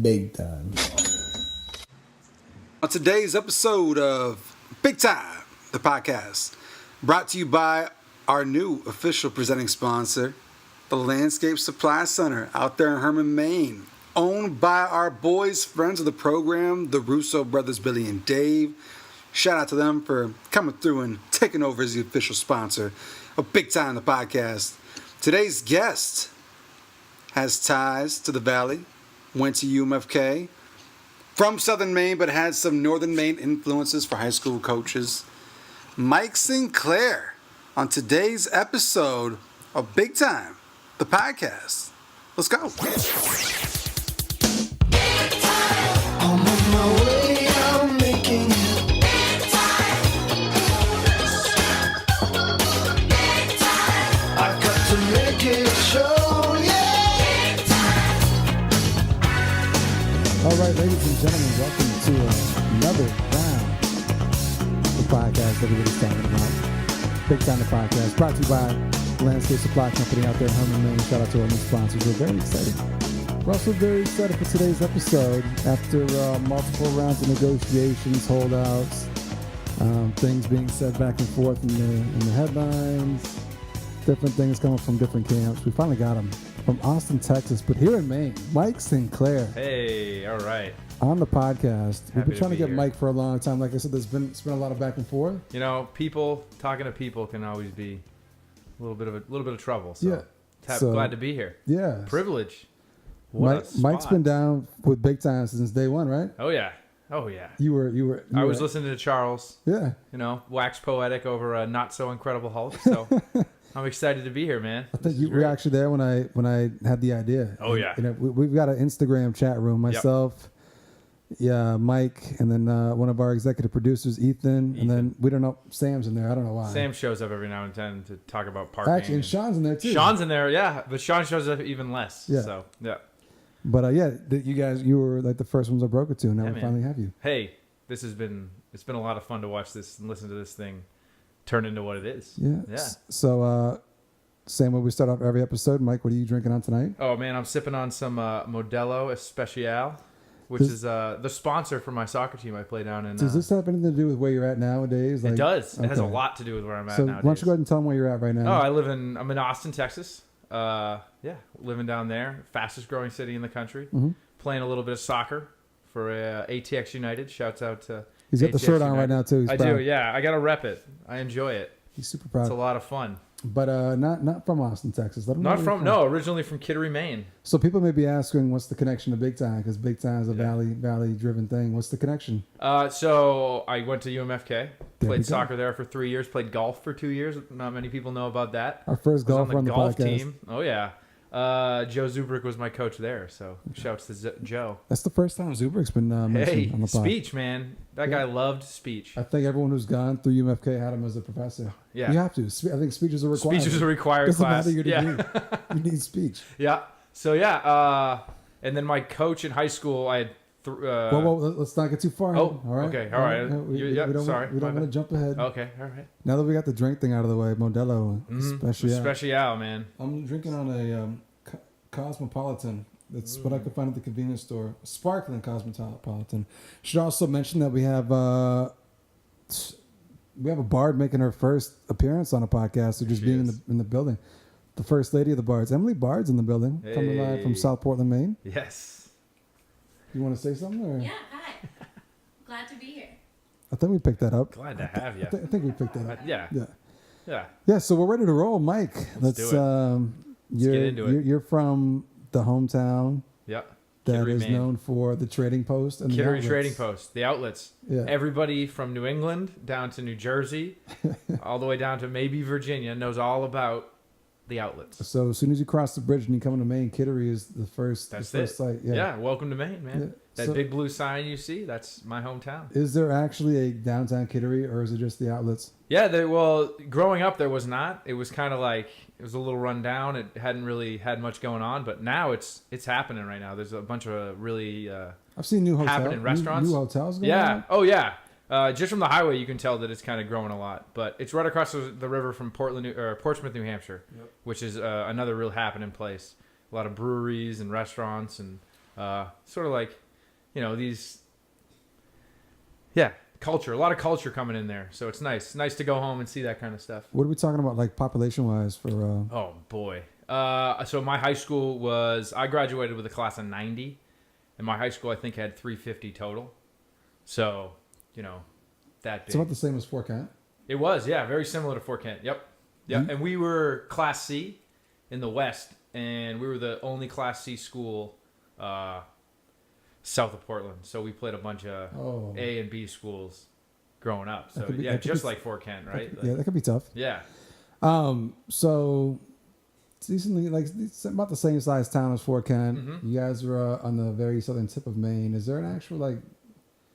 Big time. On today's episode of Big Time, the podcast, brought to you by our new official presenting sponsor, the Landscape Supply Center out there in Herman, Maine, owned by our boys, friends of the program, the Russo brothers, Billy and Dave. Shout out to them for coming through and taking over as the official sponsor of Big Time, the podcast. Today's guest has ties to the Valley, went to UMFK, from Southern Maine, but had some Northern Maine influences for high school coaches. Mike Sinclair on today's episode of Big Time, the podcast. Let's go. I'm on my way, I'm making it. Big time. Big time. I got to make it show, yeah. Big time. All right, ladies and gentlemen, welcome to another round of the podcast everybody's talking about. Big Time, the podcast, brought to you by Landscape Supply Company out there in Herman, Maine. Shout out to our new sponsors. We're very excited. We're also very excited for today's episode. After multiple rounds of negotiations, holdouts, things being said back and forth in the headlines, different things coming from different camps. We finally got him from Austin, Texas, but here in Maine, Mike Sinclair. Hey, all right. On the podcast. We've been trying to get here. Mike for a long time. Like I said, it's been a lot of back and forth. You know, talking to people can always be a little bit of trouble. So, Yeah. glad to be here. Yeah. Privilege. What Mike's been down with Big Time since day one, right? Oh yeah. You were. I was listening to Charles. Yeah. You know, wax poetic over a not so incredible Hulk. So I'm excited to be here, man. I think you were actually there when I had the idea. Oh yeah. You know, we've got an Instagram chat room. Myself, yeah, Mike, and then one of our executive producers, Ethan, and then we don't know Sam's in there. I don't know why. Sam shows up every now and then to talk about parking. Actually, and Sean's in there too. Sean's in there, yeah, but Sean shows up even less. Yeah. So yeah. But you were like the first ones I broke it to, and now we man. finally have you. Hey, it's been a lot of fun to watch this and listen to this thing turn into what it is. Yeah. Yeah. So, same way we start off every episode. Mike, what are you drinking on tonight? Oh man, I'm sipping on some Modelo Especial, which is the sponsor for my soccer team I play down in. Does this have anything to do with where you're at nowadays? It does. It has a lot to do with where I'm at So nowadays. why don't you go ahead and tell them where you're at right now? Oh, I'm in Austin, Texas. Living down there, fastest growing city in the country. Mm-hmm. Playing a little bit of soccer for ATX United. Shouts out to. He's got the ATX shirt on United. right now too. He's I proud. do. Yeah, I gotta rep it. I enjoy it. He's super proud. It's a lot of fun. But not from Austin, Texas. Let 'em know where you're from. Originally from Kittery, Maine. So people may be asking, what's the connection to Big Time? Because Big Time is a valley driven thing. What's the connection? So I went to UMFK, There we played go. soccer there for 3 years, played golf for 2 years. Not many people know about that. Our first Was golfer on the golf podcast. team. Oh yeah, Joe Zubrick was my coach there. So shouts to Joe. That's the first time Zubrick's been mentioned Hey, on the pod. speech, man. That guy loved speech. I think everyone who's gone through UMFK had him as a professor. Yeah. You have to. I think speeches are required. Speech is a required Doesn't class. matter your Yeah. degree. You need speech. Yeah. So and then my coach in high school, I had. Well, let's not get too far. Oh, all right? okay, all right. We don't, Sorry, we don't my want to jump ahead. Okay, all right. Now that we got the drink thing out of the way, Modelo Special, man. I'm drinking on a Cosmopolitan. That's what I could find at the convenience store. Sparkling Cosmopolitan. Should also mention that we have a bard making her first appearance on a podcast, so just being in the building. The first lady of the bards, Emily Bard's in the building, coming live from South Portland, Maine. Yes. You want to say something? Or? Yeah, hi. Glad to be here. I think we picked that up. Glad to have you. I think we picked that up. Yeah. Yeah. Yeah. So we're ready to roll, Mike. Let's do it. Get into it. You're from the hometown. Yeah. That Kittery, is Maine. known for the Trading Post and the Kittery outlets. Trading Post, the outlets. Yeah. Everybody from New England down to New Jersey, all the way down to maybe Virginia, knows all about the outlets. So as soon as you cross the bridge and you come into Maine, Kittery is the first site. Yeah. Welcome to Maine, man. Yeah. That So- big blue sign you see, that's my hometown. Is there actually a downtown Kittery, or is it just the outlets? Yeah, growing up there was not. It was kind of like it was a little run down. It hadn't really had much going on, but now it's happening right now. There's a bunch of really I've seen new happening restaurants. New hotels going yeah. on? Oh yeah. Just from the highway, you can tell that it's kind of growing a lot. But it's right across the river from Portsmouth, New Hampshire, which is another real happening place. A lot of breweries and restaurants and Sort of like, these, culture. A lot of culture coming in there. So it's nice. Nice to go home and see that kind of stuff. What are we talking about, like population-wise for? Oh, boy. So my high school I graduated with a class of 90. And my high school, I think, had 350 total. So, that big. It's about the same as Fort Kent. It was, yeah, very similar to Fort Kent. Yep. Mm-hmm. And we were Class C in the West, and we were the only Class C school south of Portland. So we played a bunch of A and B schools growing up. So just like Fort Kent, right? That could be tough. Yeah. So it's decently it's about the same size town as Fort Kent. Mm-hmm. You guys are on the very southern tip of Maine. Is there an actual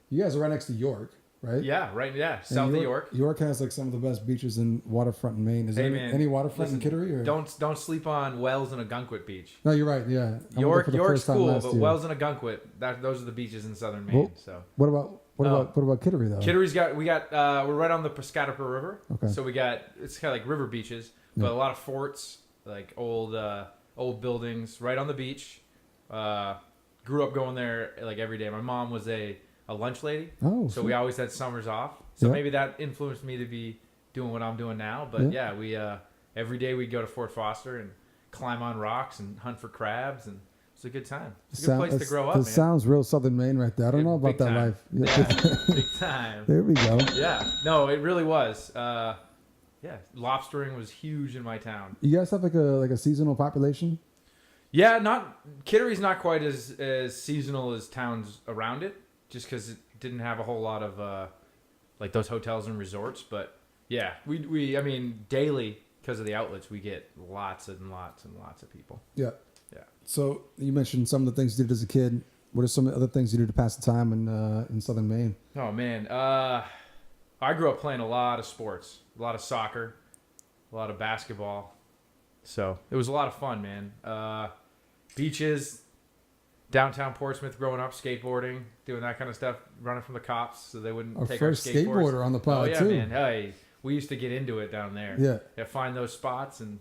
you guys are right next to York, right? Yeah, right. Yeah, south of York. York has some of the best beaches and waterfront in Maine. Is there any waterfront in Kittery? Or? Don't sleep on Wells and Agunquit Beach. No, you're right. Yeah, York's cool, but Wells and Agunquit, those are the beaches in southern Maine. Well, So what about Kittery though? Kittery's we're right on the Piscataqua River. Okay. So it's kind of like river beaches, but a lot of forts, like old buildings right on the beach. Grew up going there like every day. My mom was a lunch lady. Oh, so we always had summers off. So maybe that influenced me to be doing what I'm doing now. But we every day we'd go to Fort Foster and climb on rocks and hunt for crabs, and it's a good time. It's a good place to grow up, man. It sounds real southern Maine right there. I don't know about that life. Yeah, big time. There we go. Yeah, no, it really was. Lobstering was huge in my town. You guys have like a seasonal population? Yeah, Kittery's not quite as seasonal as towns around it, just because it didn't have a whole lot of like those hotels and resorts. But yeah, I mean daily, because of the outlets, we get lots and lots and lots of people. Yeah. Yeah. So you mentioned some of the things you did as a kid. What are some of the other things you did to pass the time in southern Maine? Oh man, I grew up playing a lot of sports, a lot of soccer, a lot of basketball. So it was a lot of fun, man. Beaches, downtown Portsmouth growing up, skateboarding, doing that kind of stuff, running from the cops so they wouldn't take our skateboards. Our first skateboarder on the pod, too. Oh, yeah, man. Hey, we used to get into it down there. Yeah. Find those spots and,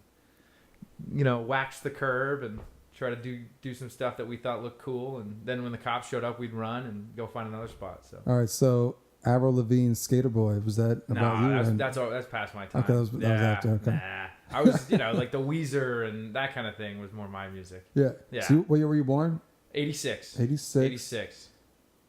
wax the curb and try to do some stuff that we thought looked cool. And then when the cops showed up, we'd run and go find another spot. So. All right, so Avril Lavigne's Skater Boy, was that about you? That's past my time. Okay, that was after. Okay. Nah. I was, like the Weezer and that kind of thing was more my music. Yeah. Yeah. So what year were you born? 86. 86.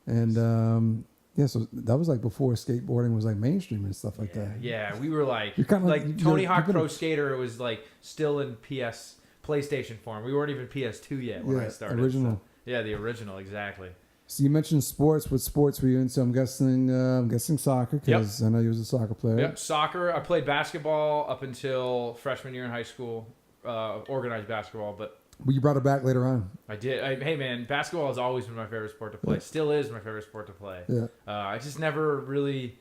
And so that was like before skateboarding was like mainstream and stuff like that. Yeah, we were like like Tony Hawk Pro Skater. It was like still in PlayStation form. We weren't even PS2 yet when I started. Original. So, yeah, the original, exactly. So you mentioned sports. What sports were you into? I'm guessing soccer because I know you was a soccer player. Yep, soccer. I played basketball up until freshman year in high school, organized basketball, but. Well, you brought it back later on. I did. Hey, man, basketball has always been my favorite sport to play. Yeah. Still is my favorite sport to play. Yeah. I just never really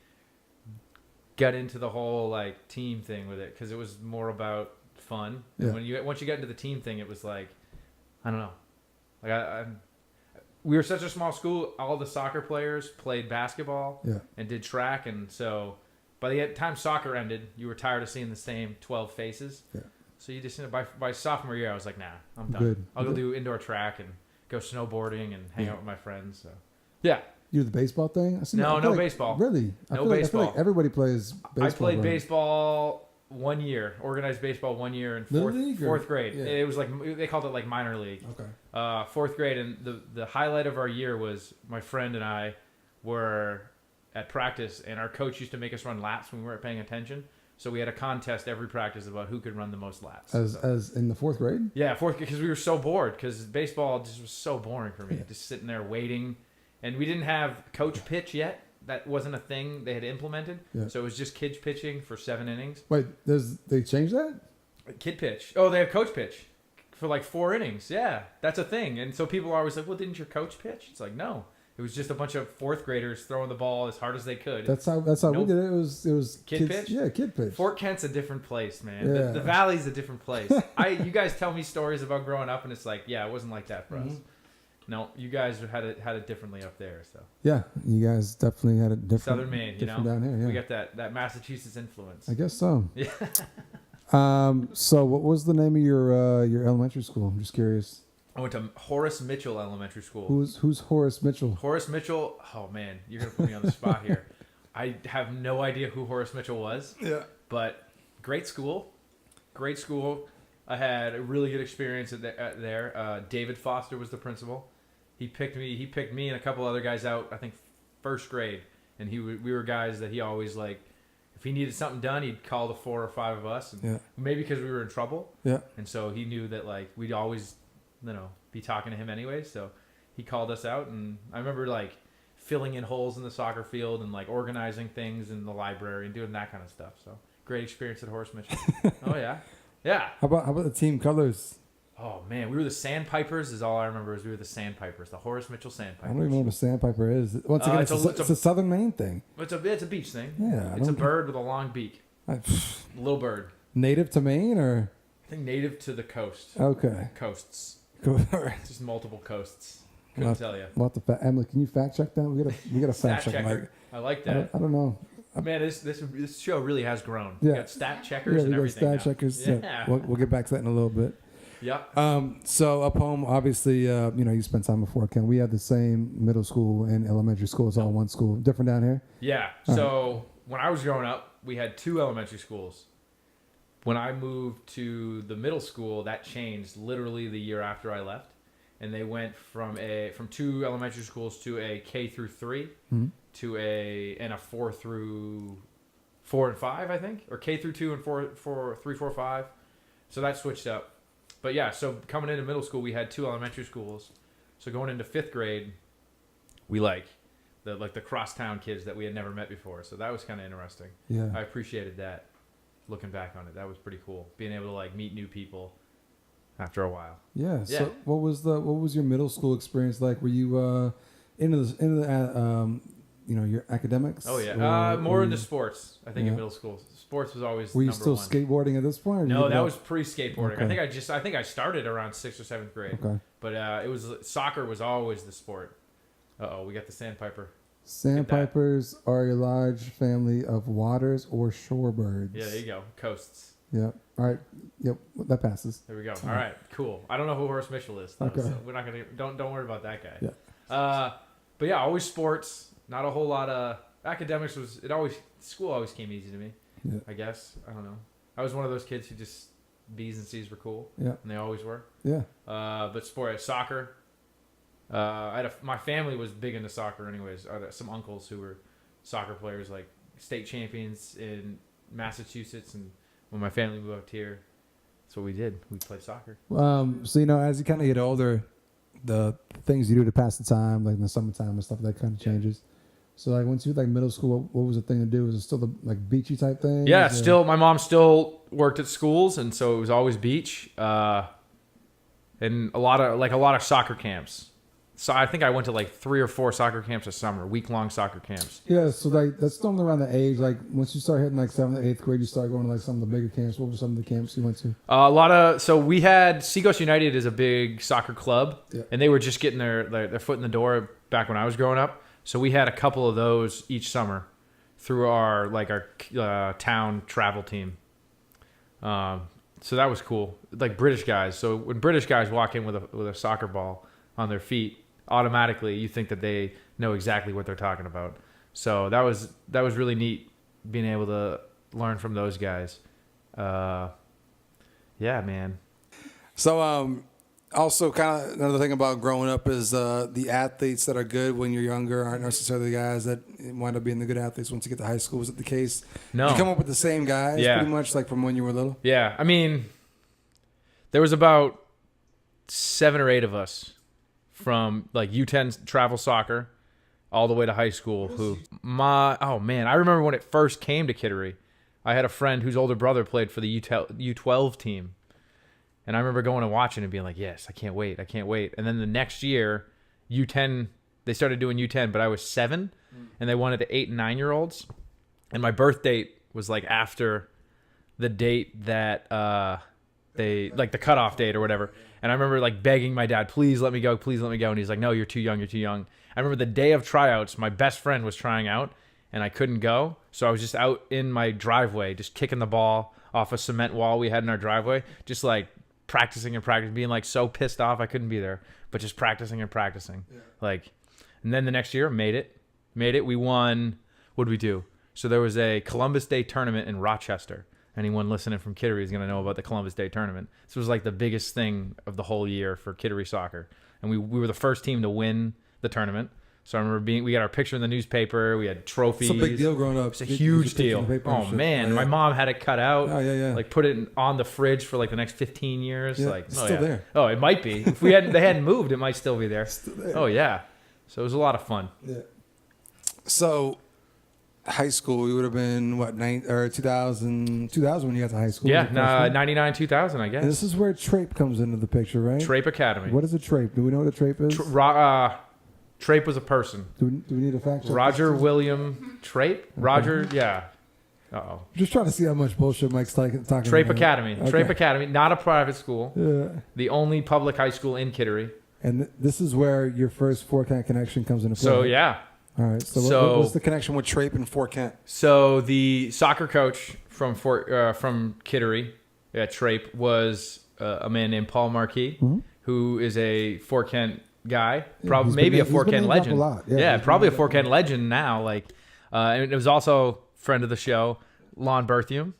got into the whole team thing with it because it was more about fun. And once you got into the team thing, it was like, I don't know. We were such a small school. All the soccer players played basketball and did track, and so by the time soccer ended, you were tired of seeing the same 12 faces. Yeah. So you just by sophomore year, I was like, nah, I'm done. Good. I'll go do indoor track and go snowboarding and hang out with my friends. So yeah. You do the baseball thing? No baseball. Really? No baseball. I baseball. feel like everybody plays baseball. I played baseball 1 year, organized baseball 1 year in fourth grade. Yeah. It was they called it like minor league. Okay. Fourth grade, and the highlight of our year was my friend and I were at practice, and our coach used to make us run laps when we weren't paying attention. So we had a contest every practice about who could run the most laps. As in the fourth grade? Yeah, fourth, because we were so bored, because baseball just was so boring for me. Just sitting there waiting. And we didn't have coach pitch yet. That wasn't a thing they had implemented. Yeah. So it was just kids pitching for 7 innings. Wait, they changed that? Kid pitch. Oh, they have coach pitch for 4 innings. Yeah, that's a thing. And so people are always like, well, didn't your coach pitch? It's like, no. It was just a bunch of fourth graders throwing the ball as hard as they could. That's how we did it. It was kid kids, pitch. Yeah, kid pitch. Fort Kent's a different place, man. Yeah. The Valley's a different place. You guys tell me stories about growing up, and it's like, yeah, it wasn't like that for us. No, you guys had it differently up there. So yeah, you guys definitely had it different. Southern Maine, down here. Yeah. We got that Massachusetts influence. I guess so. Yeah. So what was the name of your elementary school? I'm just curious. I went to Horace Mitchell Elementary School. Who's Horace Mitchell? Horace Mitchell. Oh man, you're gonna put me on the spot here. I have no idea who Horace Mitchell was. Yeah. But great school. Great school. I had a really good experience there. David Foster was the principal. He picked me and a couple other guys out, I think, first grade. And we were guys that he always, like, if he needed something done, he'd call the 4 or 5 of us. And maybe because we were in trouble. Yeah. And so he knew that, like, we'd always, be talking to him anyway. So he called us out. And I remember, like, filling in holes in the soccer field and, like, organizing things in the library and doing that kind of stuff. So great experience at Horace Mitchell. Oh, yeah. Yeah. How about the team colors? Oh man, we were the Sandpipers. Is all I remember. Is we were the Sandpipers, the Horace Mitchell Sandpipers. I don't even know what a sandpiper is. Once again, it's a southern Maine thing. It's a beach thing. Yeah, it's a bird with a long beak. Little bird. Native to Maine, or I think native to the coast. Okay. Coasts. Cool. Just multiple coasts. Couldn't tell you. We'll have to Emily, can you fact check that? We got a fact check. Like, I like that. I don't know. Man, this show really has grown. Yeah. We got stat checkers and everything. Stat checkers. Yeah. We'll get back to that in a little bit. Yeah. So up home, obviously, you spent time before Ken. We had the same middle school and elementary school. It's all one school. Different down here? Yeah. So when I was growing up, we had 2 elementary schools. When I moved to the middle school, that changed literally the year after I left. And they went from 2 elementary schools to a K through 3 to a 4 through 4 and 5, I think, or K through 2 and 3, 4, 5. So that switched up. But yeah, so coming into middle school, we had 2 elementary schools. So going into 5th grade, we the crosstown kids that we had never met before. So that was kind of interesting. Yeah. I appreciated that. Looking back on it, that was pretty cool. Being able to like meet new people after a while. Yeah. So what was your middle school experience like? Were you into the your academics? Oh yeah. More into sports. I think in middle school, sports was always. Were you number still one. skateboarding at this point? Or No, that was pre-skateboarding. Okay. I think I started around 6th or 7th grade. Okay. But soccer was always the sport. We got the Sandpiper. Sandpipers are a large family of waters or shorebirds. Yeah, there you go. Coasts. Yeah. All right. Yep. That passes. There we go. All right. Cool. I don't know who Horace Mitchell is. Though, Okay. so we're not gonna. Don't worry about that guy. Yeah. But yeah, always sports. Not a whole lot of academics. School always came easy to me. Yeah. I guess. I don't know. I was one of those kids who just B's and C's were cool. Yeah. And they always were. Yeah. But soccer. My family was big into soccer anyways. I had some uncles who were soccer players, like state champions in Massachusetts, and when my family moved up here, that's what we did. We played soccer. So as you kind of get older, the things you do to pass the time, like in the summertime and stuff, that kind of changes. So like once you were like middle school, what was the thing to do? Was it still the like beachy type thing? Yeah, my mom still worked at schools, and so it was always beach, and a lot of soccer camps. So I think I went to like 3 or 4 soccer camps a summer, week-long soccer camps. Yeah, so like that's still around the age. Like once you start hitting like 7th, 8th grade, you start going to like some of the bigger camps. What were some of the camps you went to? So we had Seacoast United is a big soccer club, and they were just getting their foot in the door back when I was growing up. So we had a couple of those each summer through our town travel team. So that was cool. Like British guys. So when British guys walk in with a soccer ball on their feet, automatically you think that they know exactly what they're talking about. So that was really neat being able to learn from those guys. Yeah, man. So also kind of another thing about growing up is the athletes that are good when you're younger aren't necessarily the guys that wind up being the good athletes once you get to high school. Was it the case? No. Did you come up with the same guys Yeah. pretty much like from when you were little? Yeah, I mean, there was about 7 or 8 of us from like U10 travel soccer all the way to high school. I remember when it first came to Kittery, I had a friend whose older brother played for the U12 team. And I remember going and watching and being like, yes, I can't wait. And then the next year, U10, they started doing U10, but I was 7, and they wanted 8 and 9-year-olds. And my birth date was like after the date that they, like the cutoff date or whatever. And I remember like begging my dad, please let me go. And he's like, no, you're too young. I remember the day of tryouts, my best friend was trying out, and I couldn't go. So I was just out in my driveway, just kicking the ball off a cement wall we had in our driveway, just like practicing and practicing, being like so pissed off I couldn't be there, but just practicing and practicing. Yeah. Like, and then the next year made it. We won. What did we do? So there was a Columbus Day tournament in Rochester. Anyone listening from Kittery is going to know about the Columbus Day tournament. This was like the biggest thing of the whole year for Kittery soccer. And we were the first team to win the tournament. So I remember we got our picture in the newspaper. We had trophies. It's a big deal growing up. It's a huge deal. Oh, man. My mom had it cut out. Oh, yeah. Like, put it on the fridge for, like, the next 15 years. Yeah, Like, it's still there. Oh, it might be. If they hadn't moved, it might still be there. Still there. Oh, yeah. So it was a lot of fun. Yeah. So, high school, we would have been, 2000 when you got to high school? Yeah, 99, 2000, I guess. And this is where Trape comes into the picture, right? Trape Academy. What is a Trape? Do we know what a Trape is? Trape was a person. Do we need a fact check? Roger William Trape? Roger, yeah. Uh-oh. Just trying to see how much bullshit Mike's talking Trape about. Academy. Okay. Trape Academy, not a private school. Yeah. The only public high school in Kittery. And this is where your first Fort Kent connection comes into play. So, yeah. All right. So what's the connection with Trape and Fort Kent? So the soccer coach from Kittery at Trape was a man named Paul Marquis, who is a Fort Kent guy, probably maybe a Fort Kent legend. Yeah, probably a Fort Kent legend now. Like, and it was also friend of the show, Lon Berthium,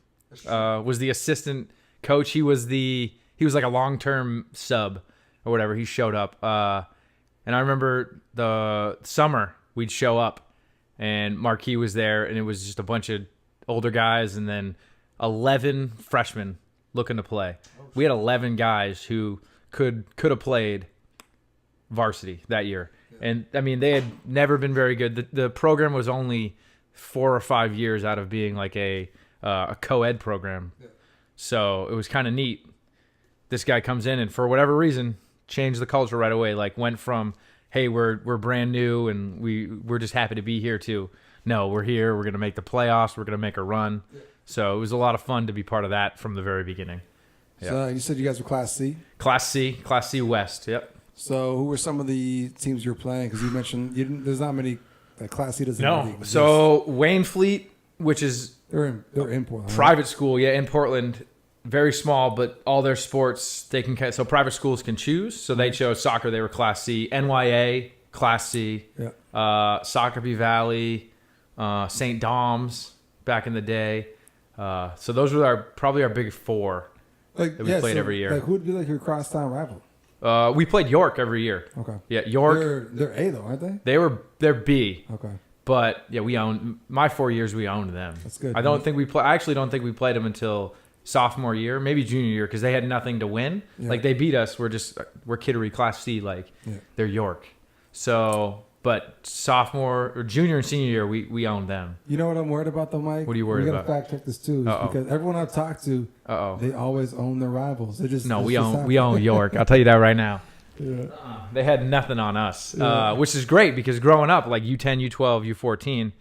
was the assistant coach. He was like a long-term sub or whatever. He showed up, and I remember the summer we'd show up, and Marquis was there, and it was just a bunch of older guys, and then 11 freshmen looking to play. We had 11 guys who could have played varsity that year. And I mean, they had never been very good. The program was only 4 or 5 years out of being like a co-ed program. So it was kind of neat. This guy comes in and for whatever reason changed the culture right away. Like went from, hey, we're brand new and we're just happy to be here too. No, we're here. We're going to make the playoffs. We're going to make a run. So it was a lot of fun to be part of that from the very beginning. Yeah. So you said you guys were Class C? Class C West. Yep. So who were some of the teams you were playing? Because you mentioned there's not many. Class C doesn't really exist. So Wayne Fleet, which is they're in Portland. Private school, yeah, in Portland. Very small, but all their sports they can. So private schools can choose. So they chose soccer. They were Class C. NYA Class C. Yeah. Soccerby Valley, St. Dom's back in the day. So those were probably our big four that we played every year. Like who would be like your crosstown rival? We played York every year. Okay. Yeah, York. They're A though, aren't they? They're B. Okay. But yeah, we owned my 4 years. We owned them. That's good. I actually don't think we played them until sophomore year, maybe junior year, because they had nothing to win. Yeah. Like they beat us. We're Kittery Class C. Like they're York. So, but sophomore or junior and senior year, we owned them. You know what I'm worried about though, Mike? What are you worried about? We gotta fact check this too, because everyone I've talked to, they always own their rivals. We own York. I'll tell you that right now. Yeah. They had nothing on us, which is great because growing up, like U10, U12, U14,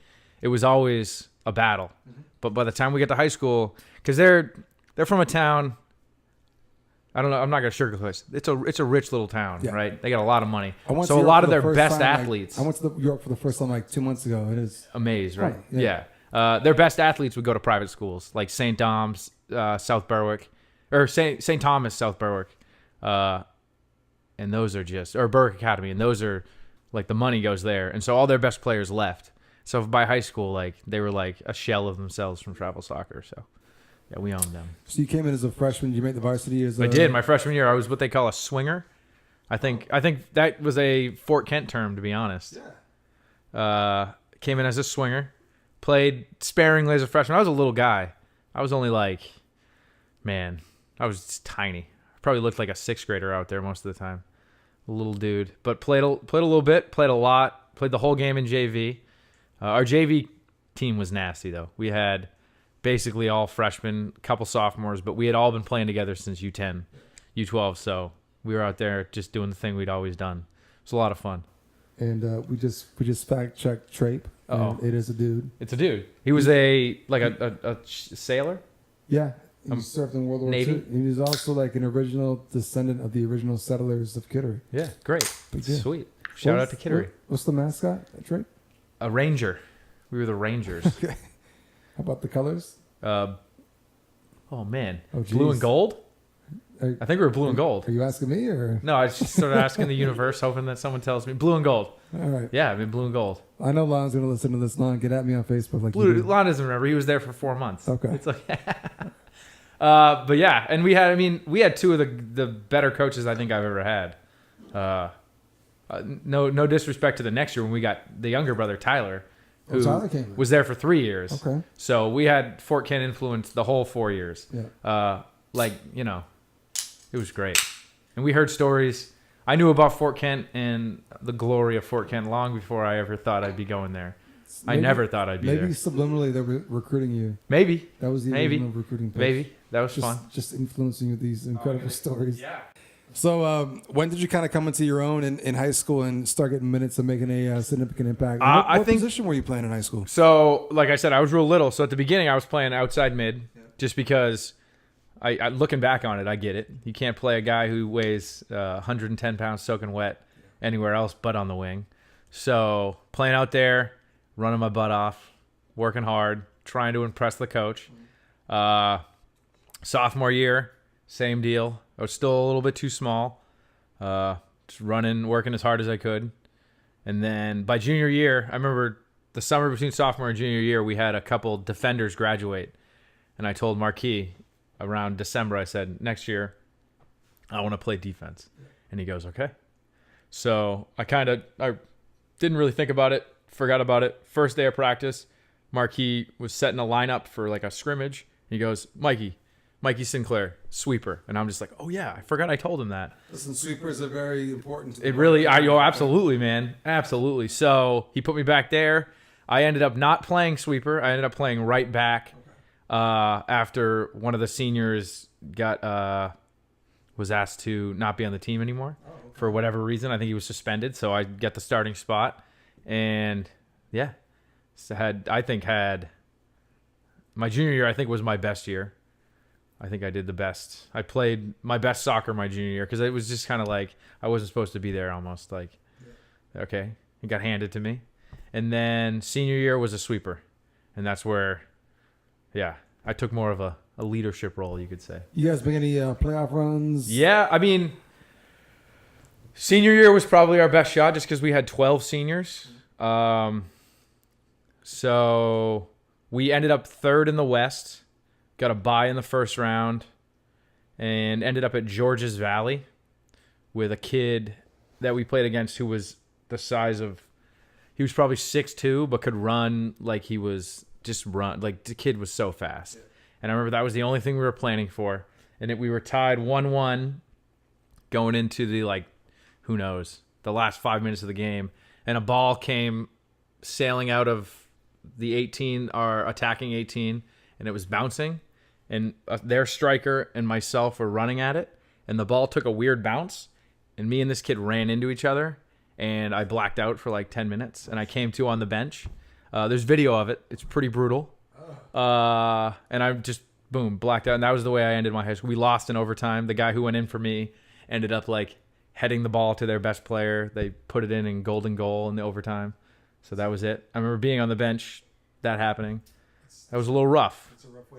it was always a battle. Mm-hmm. But by the time we get to high school, because they're from a town, I don't know, I'm not gonna sugarcoat this. It's a rich little town, right? They got a lot of money, so a lot of their best athletes. I went to York for the first time like 2 months ago. It is amazing, right? Yeah. Their best athletes would go to private schools like St. Dom's, South Berwick, or St. Thomas, South Berwick. And those are or Berwick Academy, and those are like the money goes there, and so all their best players left. So by high school, like they were like a shell of themselves from travel soccer. So yeah, we owned them. So you came in as a freshman. You made the varsity as I did. My freshman year, I was what they call a swinger. I think that was a Fort Kent term, to be honest. Yeah. Came in as a swinger, played sparingly as a freshman. I was a little guy. I was only I was just tiny. Probably looked like a sixth grader out there most of the time. A little dude. But played a little bit, played a lot, played the whole game in JV. Our JV team was nasty, though. We had basically all freshmen, a couple sophomores, but we had all been playing together since U10, U12, so we were out there just doing the thing we'd always done. It was a lot of fun. And we just fact-checked Trape. And it is a dude. It's a dude. He was a sailor? Yeah. He served in World War Navy? II. He was also like an original descendant of the original settlers of Kittery. Yeah, great. Sweet. Shout out to Kittery. What's the mascot at Trape? A ranger. We were the Rangers. Okay. How about the colors? Oh, man. Oh, blue and gold? I think we were blue and gold. Are you asking me or? No, I just started asking the universe, hoping that someone tells me blue and gold. All right. Yeah, I've been blue and gold. I know Lon's gonna listen to this. Lon, get at me on Facebook. Like Blue. Lon doesn't remember. He was there for 4 months. Okay. It's okay. But yeah, and we had two of the better coaches I think I've ever had. No disrespect to the next year when we got the younger brother Tyler, who Tyler came in. was there for 3 years. Okay. So we had Fort Kent influence the whole 4 years. Yeah. It was great, and we heard stories. I knew about Fort Kent and the glory of Fort Kent long before I ever thought I'd be going there. I never thought I'd be there. Maybe subliminally they were recruiting you. Maybe. That was the original recruiting pitch. Maybe. That was fun. Just influencing you with these incredible stories. Yeah. So when did you kind of come into your own in high school and start getting minutes and making a significant impact? What position were you playing in high school? So, like I said, I was real little. So at the beginning, I was playing outside mid just because I looking back on it, I get it. You can't play a guy who weighs 110 pounds soaking wet anywhere else but on the wing. So playing out there, running my butt off, working hard, trying to impress the coach. Sophomore year, same deal. I was still a little bit too small. Just running, working as hard as I could. And then by junior year, I remember the summer between sophomore and junior year, we had a couple defenders graduate. And I told Marquis around December, I said, next year, I want to play defense. And he goes, okay. So I didn't really think about it, forgot about it. First day of practice, Marquis was setting a lineup for like a scrimmage. He goes, Mikey Sinclair, sweeper. And I'm just like, oh yeah, I forgot I told him that. Listen, sweepers are very important. Absolutely, man. Absolutely. So he put me back there. I ended up not playing sweeper. I ended up playing right back after one of the seniors was asked to not be on the team anymore for whatever reason. I think he was suspended. So I got the starting spot. And yeah, so had my junior year, I think was my best year. I think I did the best. I played my best soccer my junior year because it was just kind of like I wasn't supposed to be there almost. Like, okay, it got handed to me. And then senior year was a sweeper. And that's where, I took more of a leadership role, you could say. You guys been any playoff runs? Yeah, senior year was probably our best shot just because we had 12 seniors. So we ended up third in the West. Got a bye in the first round and ended up at Georges Valley with a kid that we played against who was the size of, he was probably 6'2", but could run like he was like the kid was so fast. Yeah. And I remember that was the only thing we were planning for. And we were tied 1-1 going into the, who knows, the last 5 minutes of the game. And a ball came sailing out of the 18, our attacking 18, and it was bouncing. And their striker and myself were running at it, and the ball took a weird bounce, and me and this kid ran into each other, and I blacked out for 10 minutes, and I came to on the bench. There's video of it. It's pretty brutal. And I just, boom, blacked out, and that was the way I ended my high school. We lost in overtime. The guy who went in for me ended up, heading the ball to their best player. They put it in golden goal in the overtime. So that was it. I remember being on the bench, that happening. That was a little rough.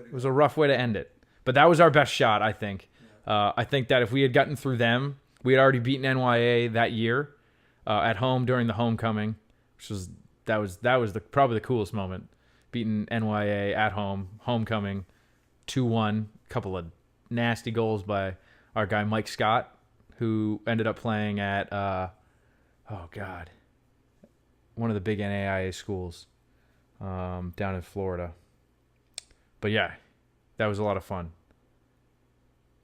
It was a rough way to end it. But that was our best shot, I think. I think that if we had gotten through them, we had already beaten NYA that year at home during the homecoming, which was probably the coolest moment. Beating NYA at home, homecoming, 2-1, couple of nasty goals by our guy Mike Scott, who ended up playing at one of the big NAIA schools down in Florida. But yeah, that was a lot of fun.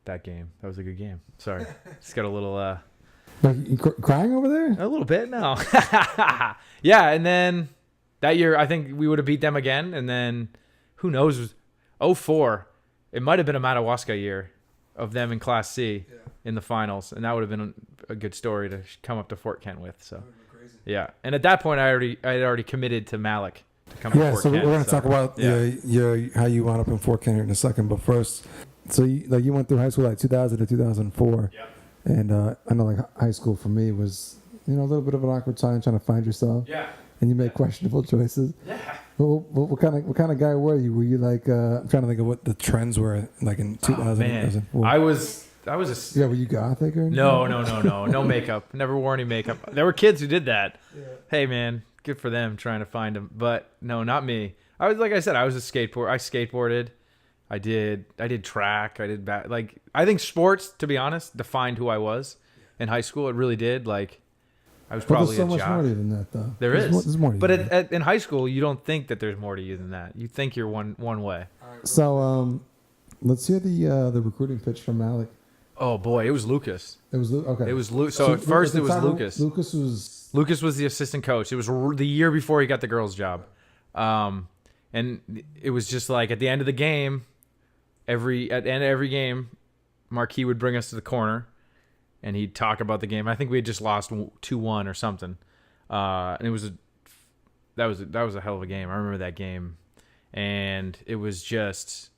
That game. That was a good game. Sorry. Just got a little... you crying over there? A little bit, no. Yeah, and then that year, I think we would have beat them again. And then, who knows, 04, it might have been a Madawaska year of them in Class C in the finals. And that would have been a good story to come up to Fort Kent with. So, yeah. And at that point, I had already committed to Malik. To Fort so Kent, we're going to talk about your how you wound up in Fort Kent in a second. But first, so you went through high school 2000 to 2004. Yep. And I know high school for me was a little bit of an awkward time trying to find yourself. Yeah. And you made questionable choices. Yeah. What kind of guy were you? Were you I'm trying to think of what the trends were in 2000, 2004. I was a Yeah, were you gothic or anything? no makeup. Never wore any makeup. There were kids who did that. Yeah. Hey man, good for them trying to find them. But no, not me. I was like I said, I was a skateboarder. I skateboarded. I did track. I did I think sports, to be honest, defined who I was in high school. It really did. Like I was probably there's so a much jock. more to you than that, though. There's more to but you than that. in high school, you don't think that there's more to you than that. You think you're one way. So let's hear the recruiting pitch from Malik. Oh boy, it was Lucas. It was okay. It was So at first it was Lucas. Lucas was the assistant coach. It was the year before he got the girls' job, and it was just like at the end of the game, at the end of every game, Marquis would bring us to the corner, and he'd talk about the game. I think we had just lost 2-1 or something, and it was that was a hell of a game. I remember that game, and it was just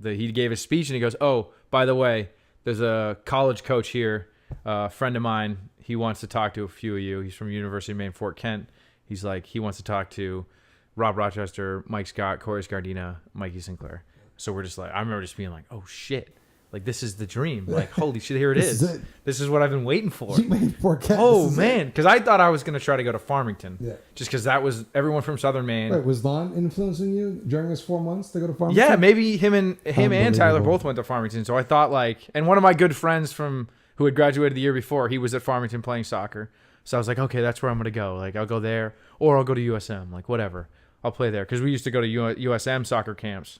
he gave a speech and he goes, "Oh, by the way, there's a college coach here, a friend of mine. He wants to talk to a few of you. He's from University of Maine, Fort Kent. He's like, he wants to talk to Rob Rochester, Mike Scott, Corey Scardina, Mikey Sinclair." So we're just like, I remember just being like, oh shit. Like, this is the dream. Like, holy shit, here it is. This is what I've been waiting for. You made Fort Kent. Oh, man. Because I thought I was going to try to go to Farmington. Yeah. Just because that was everyone from Southern Maine. Wait, was Lon influencing you during his 4 months to go to Farmington? Yeah, maybe him and Tyler both went to Farmington. So I thought and one of my good friends who had graduated the year before, he was at Farmington playing soccer. So I was like, okay, that's where I'm going to go. Like, I'll go there or I'll go to USM. Like, whatever. I'll play there. Because we used to go to USM soccer camps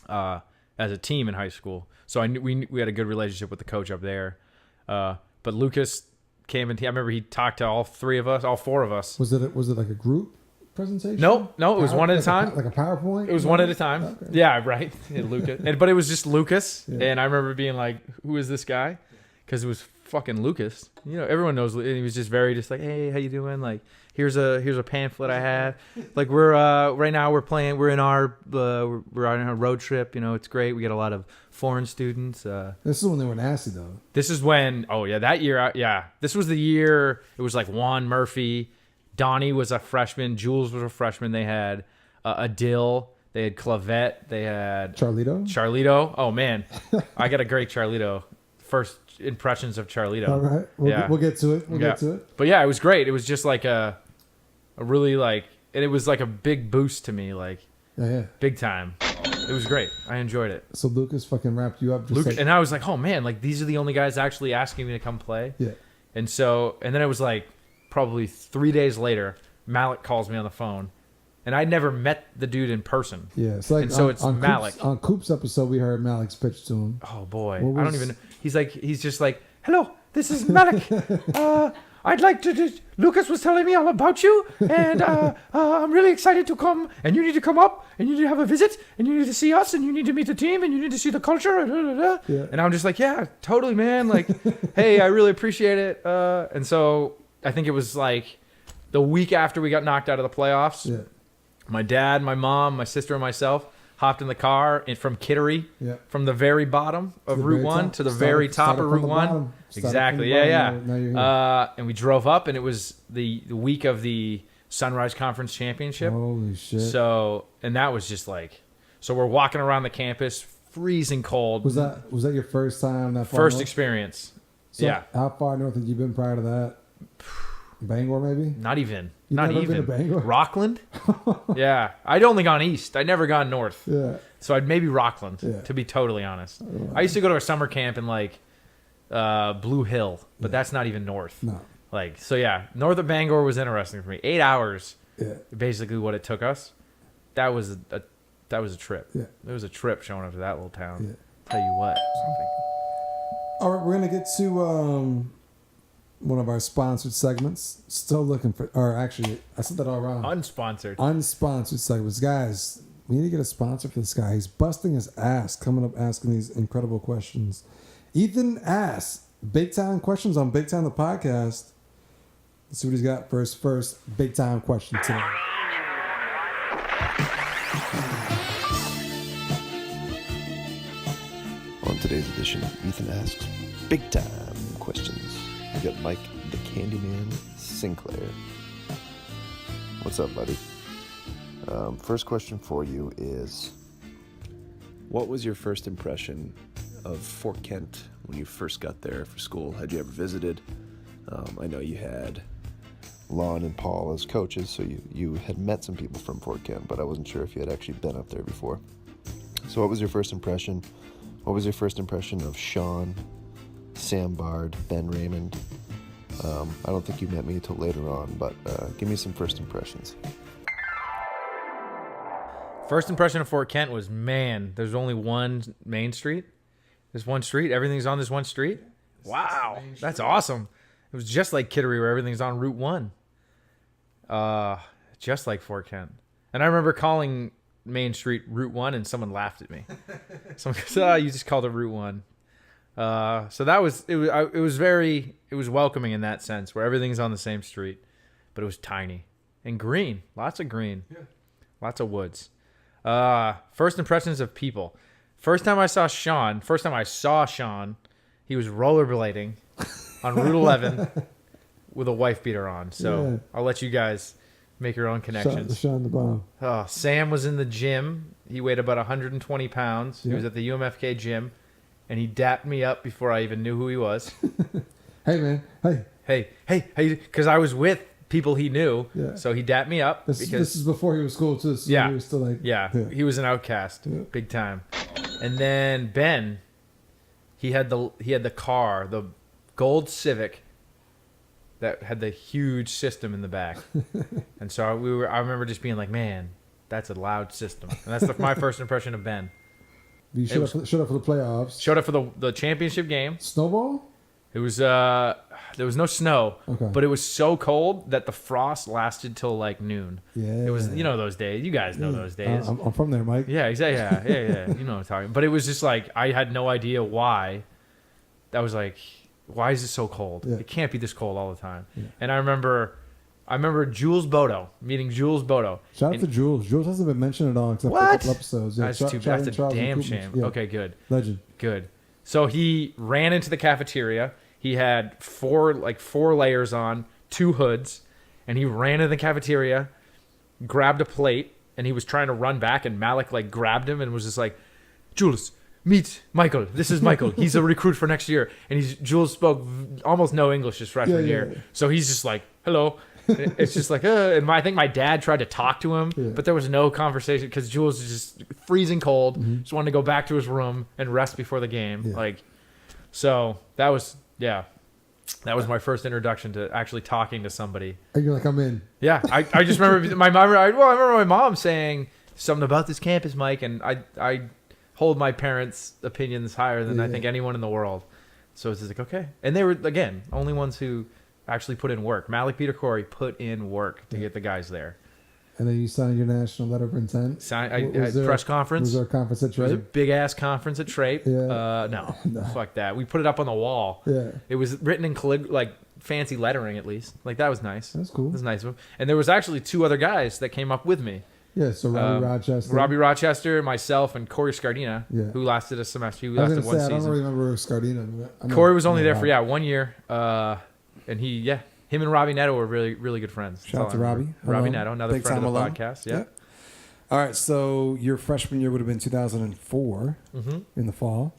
as a team in high school. So we had a good relationship with the coach up there. But Lucas came and I remember he talked to all four of us. Was it like a group presentation? No, it was one at a time. Like a PowerPoint? It was one at a time. Okay. Yeah, right. Lucas. But it was just Lucas. Yeah. And I remember being like, who is this guy? Because it was fucking Lucas. You know, everyone knows. And he was just like, hey, how you doing? Like, here's a pamphlet I have. Like, we're right now we're on our road trip. You know, it's great. We get a lot of foreign students. This is when they were nasty, though. This is when, that year, this was the year. It was like Juan Murphy, Donnie was a freshman, Jules was a freshman. They had Adil, they had Clavette, they had Charlito. Oh man, I got a great Charlito. First impressions of Charlito. All right, we'll get to it. We'll get to it. But yeah, it was great. It was just like a really and it was like a big boost to me, like big time. It was great. I enjoyed it. So Lucas fucking wrapped you up. And I was like, oh man, like these are the only guys actually asking me to come play. Yeah. And then it was like probably 3 days later, Malik calls me on the phone, and I'd never met the dude in person. Yeah. It's like it's Malik. On Coop's episode, we heard Malik's pitch to him. Oh boy, I don't even know. He's just like, hello, this is Malik. I'd like to. Lucas was telling me all about you, and I'm really excited to come. And you need to come up, and you need to have a visit, and you need to see us, and you need to meet the team, and you need to see the culture. Yeah. And I'm just like, yeah, totally, man. Like, hey, I really appreciate it. And so I think it was like the week after we got knocked out of the playoffs. Yeah. My dad, my mom, my sister, and myself hopped in the car from Kittery, from the very bottom of Route 1 to the very top of Route 1. Exactly, and we drove up, and it was the week of the Sunrise Conference Championship. Holy shit. So, and that was just like, so we're walking around the campus, freezing cold. Was that your first time that far First north? experience. So yeah. How far north had you been prior to that? Bangor, maybe? Not even. You've Not never even. been to Bangor? Rockland? Yeah. I'd only gone east. I'd never gone north. Yeah. So I'd maybe Rockland, Yeah. to be totally honest. I used to go to a summer camp in like Blue Hill, but that's not even north. No. Like, so yeah, north of Bangor was interesting for me. 8 hours, Yeah. basically what it took us. That was a trip. Yeah. It was a trip showing up to that little town. Yeah. Tell you what. All right, we're going to get to one of our sponsored segments. Still looking for, or actually, I said that all wrong. Unsponsored. Unsponsored segments. Guys, we need to get a sponsor for this guy. He's busting his ass, coming up asking these incredible questions. Ethan asks Big Time questions on Big Time the podcast. Let's see what he's got for his first Big Time question today. On today's edition, Ethan asks Big Time questions. We got Mike the Candyman Sinclair. What's up, buddy? First question for you is, what was your first impression of Fort Kent when you first got there for school. Had you ever visited? I know you had Lon and Paul as coaches, so you had met some people from Fort Kent, but I wasn't sure if you had actually been up there before. So what was your first impression? What was your first impression of Sean, Sam Bard, Ben Raymond? I don't think you met me until later on, but give me some first impressions. First impression of Fort Kent was, man, there's only one main street. There's one street. Everything's on this one street. Wow, that's awesome. It was just like Kittery, where everything's on Route 1. Just like Fort Kent. And I remember calling Main Street Route 1, and someone laughed at me. Someone said, you just called it Route 1. So that was it. It was welcoming in that sense, where everything's on the same street, but it was tiny and green, lots of green, lots of woods. First impressions of people. First time I saw Sean, he was rollerblading on Route 11 with a wife beater on. So I'll let you guys make your own connections. Sean the bomb. Sam was in the gym. He weighed about 120 pounds. He was at the UMFK gym. And he dapped me up before I even knew who he was. Hey, man. Hey. Hey, because I was with people he knew. Yeah. So he dapped me up. This is before he was cool, too. So he was still like... Yeah, he was an outcast, big time. And then Ben, he had the car, the gold Civic that had the huge system in the back. And so I remember just being like, man, that's a loud system. And that's my first impression of Ben. You showed up for the playoffs. Showed up for the championship game. Snowball? It was there was no snow, but it was so cold that the frost lasted till like noon. Yeah, it was those days. You guys know those days. I'm from there, Mike. Yeah, exactly. Yeah. You know what I'm talking. But it was just like I had no idea why. That was like, why is it so cold? Yeah. It can't be this cold all the time. Yeah. And I remember Jules Bodo, meeting Jules Bodo. Shout out to Jules. Jules hasn't been mentioned at all except for a couple episodes. Yeah, that's a damn shame. Yeah. Okay, good. Legend. Good. So he ran into the cafeteria. He had four layers on, 2 hoods, and he ran into the cafeteria, grabbed a plate, and he was trying to run back, and Malik grabbed him and was just like, Jules, meet Michael. This is Michael. He's a recruit for next year. And Jules spoke almost no English his freshman year. So he's just like, hello. It's just like, and I think my dad tried to talk to him, but there was no conversation because Jules was just freezing cold. Just wanted to go back to his room and rest before the game. So that was my first introduction to actually talking to somebody. And you're like, I'm in. Yeah, I just remember my mom. I remember my mom saying something about this campus, Mike, and I hold my parents' opinions higher than I think anyone in the world. So it's just like, okay, and they were again only ones who actually put in work. Malik Peter Corey put in work to get the guys there. And then you signed your national letter of intent. I had a press conference. Was there a conference at Trape? It was a big ass conference at Trape. No, fuck that. We put it up on the wall. Yeah. It was written in fancy lettering at least. That was nice. That's cool. It was nice of him. And there was actually 2 other guys that came up with me. Yeah, so Robbie Rochester, myself, and Corey Scardina, who lasted a semester. He lasted one season. I don't remember Scardina. Corey was only there for 1 year. And him and Robbie Netto were really, really good friends. Shout out to Robbie. Robbie Netto, another big friend of the podcast. Yeah. All right, so your freshman year would have been 2004 in the fall.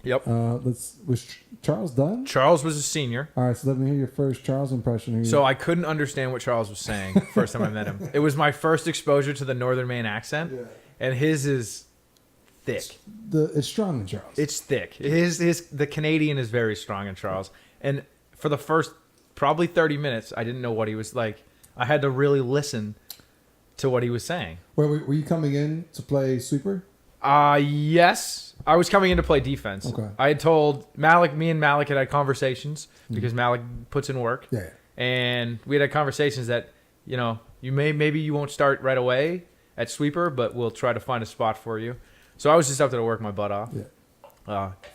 Yep. Was Charles done? Charles was a senior. All right, so let me hear your first Charles impression. So I couldn't understand what Charles was saying first time I met him. It was my first exposure to the Northern Maine accent, and his is thick. It's strong in Charles. It's thick. The Canadian is very strong in Charles, and for the first probably 30 minutes, I didn't know what he was like. I had to really listen to what he was saying. Were you coming in to play sweeper? Yes. I was coming in to play defense. Okay. I had told me and Malik had conversations because Malik puts in work. Yeah. And we had conversations that, maybe you won't start right away at sweeper, but we'll try to find a spot for you. So I was just out there to work my butt off. Yeah.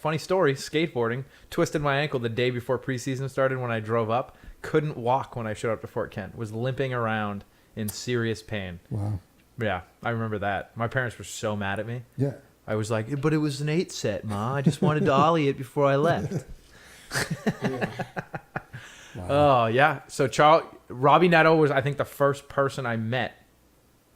Funny story, skateboarding. Twisted my ankle the day before preseason started when I drove up. Couldn't walk when I showed up to Fort Kent. Was limping around in serious pain. Wow. Yeah, I remember that. My parents were so mad at me. Yeah. I was like, but it was an 8 set, Ma. I just wanted to ollie it before I left. Wow. Oh, yeah. So Robbie Netto was, I think, the first person I met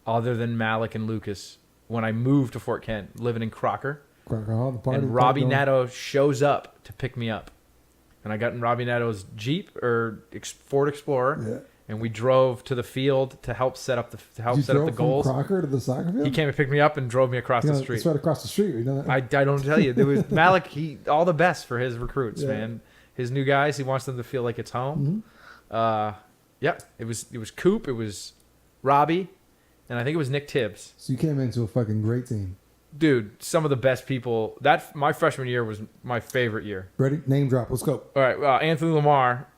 other than Malik and Lucas when I moved to Fort Kent, living in Crocker. Crocker Hall, the party. And Robbie Nato shows up to pick me up. And I got in Robbie Nato's Jeep or Ford Explorer. Yeah. And we drove to the field to help set up the goals. From Crocker to the soccer field? He came and picked me up and drove me across the street. It's right across the street. You know that? I don't tell you. There was Malik. All the best for his recruits, man. His new guys. He wants them to feel like it's home. Yeah, it was Coop. It was Robbie, and I think it was Nick Tibbs. So you came into a fucking great team, dude. Some of the best people. My freshman year was my favorite year. Ready? Name drop. Let's go. All right. Anthony Lamar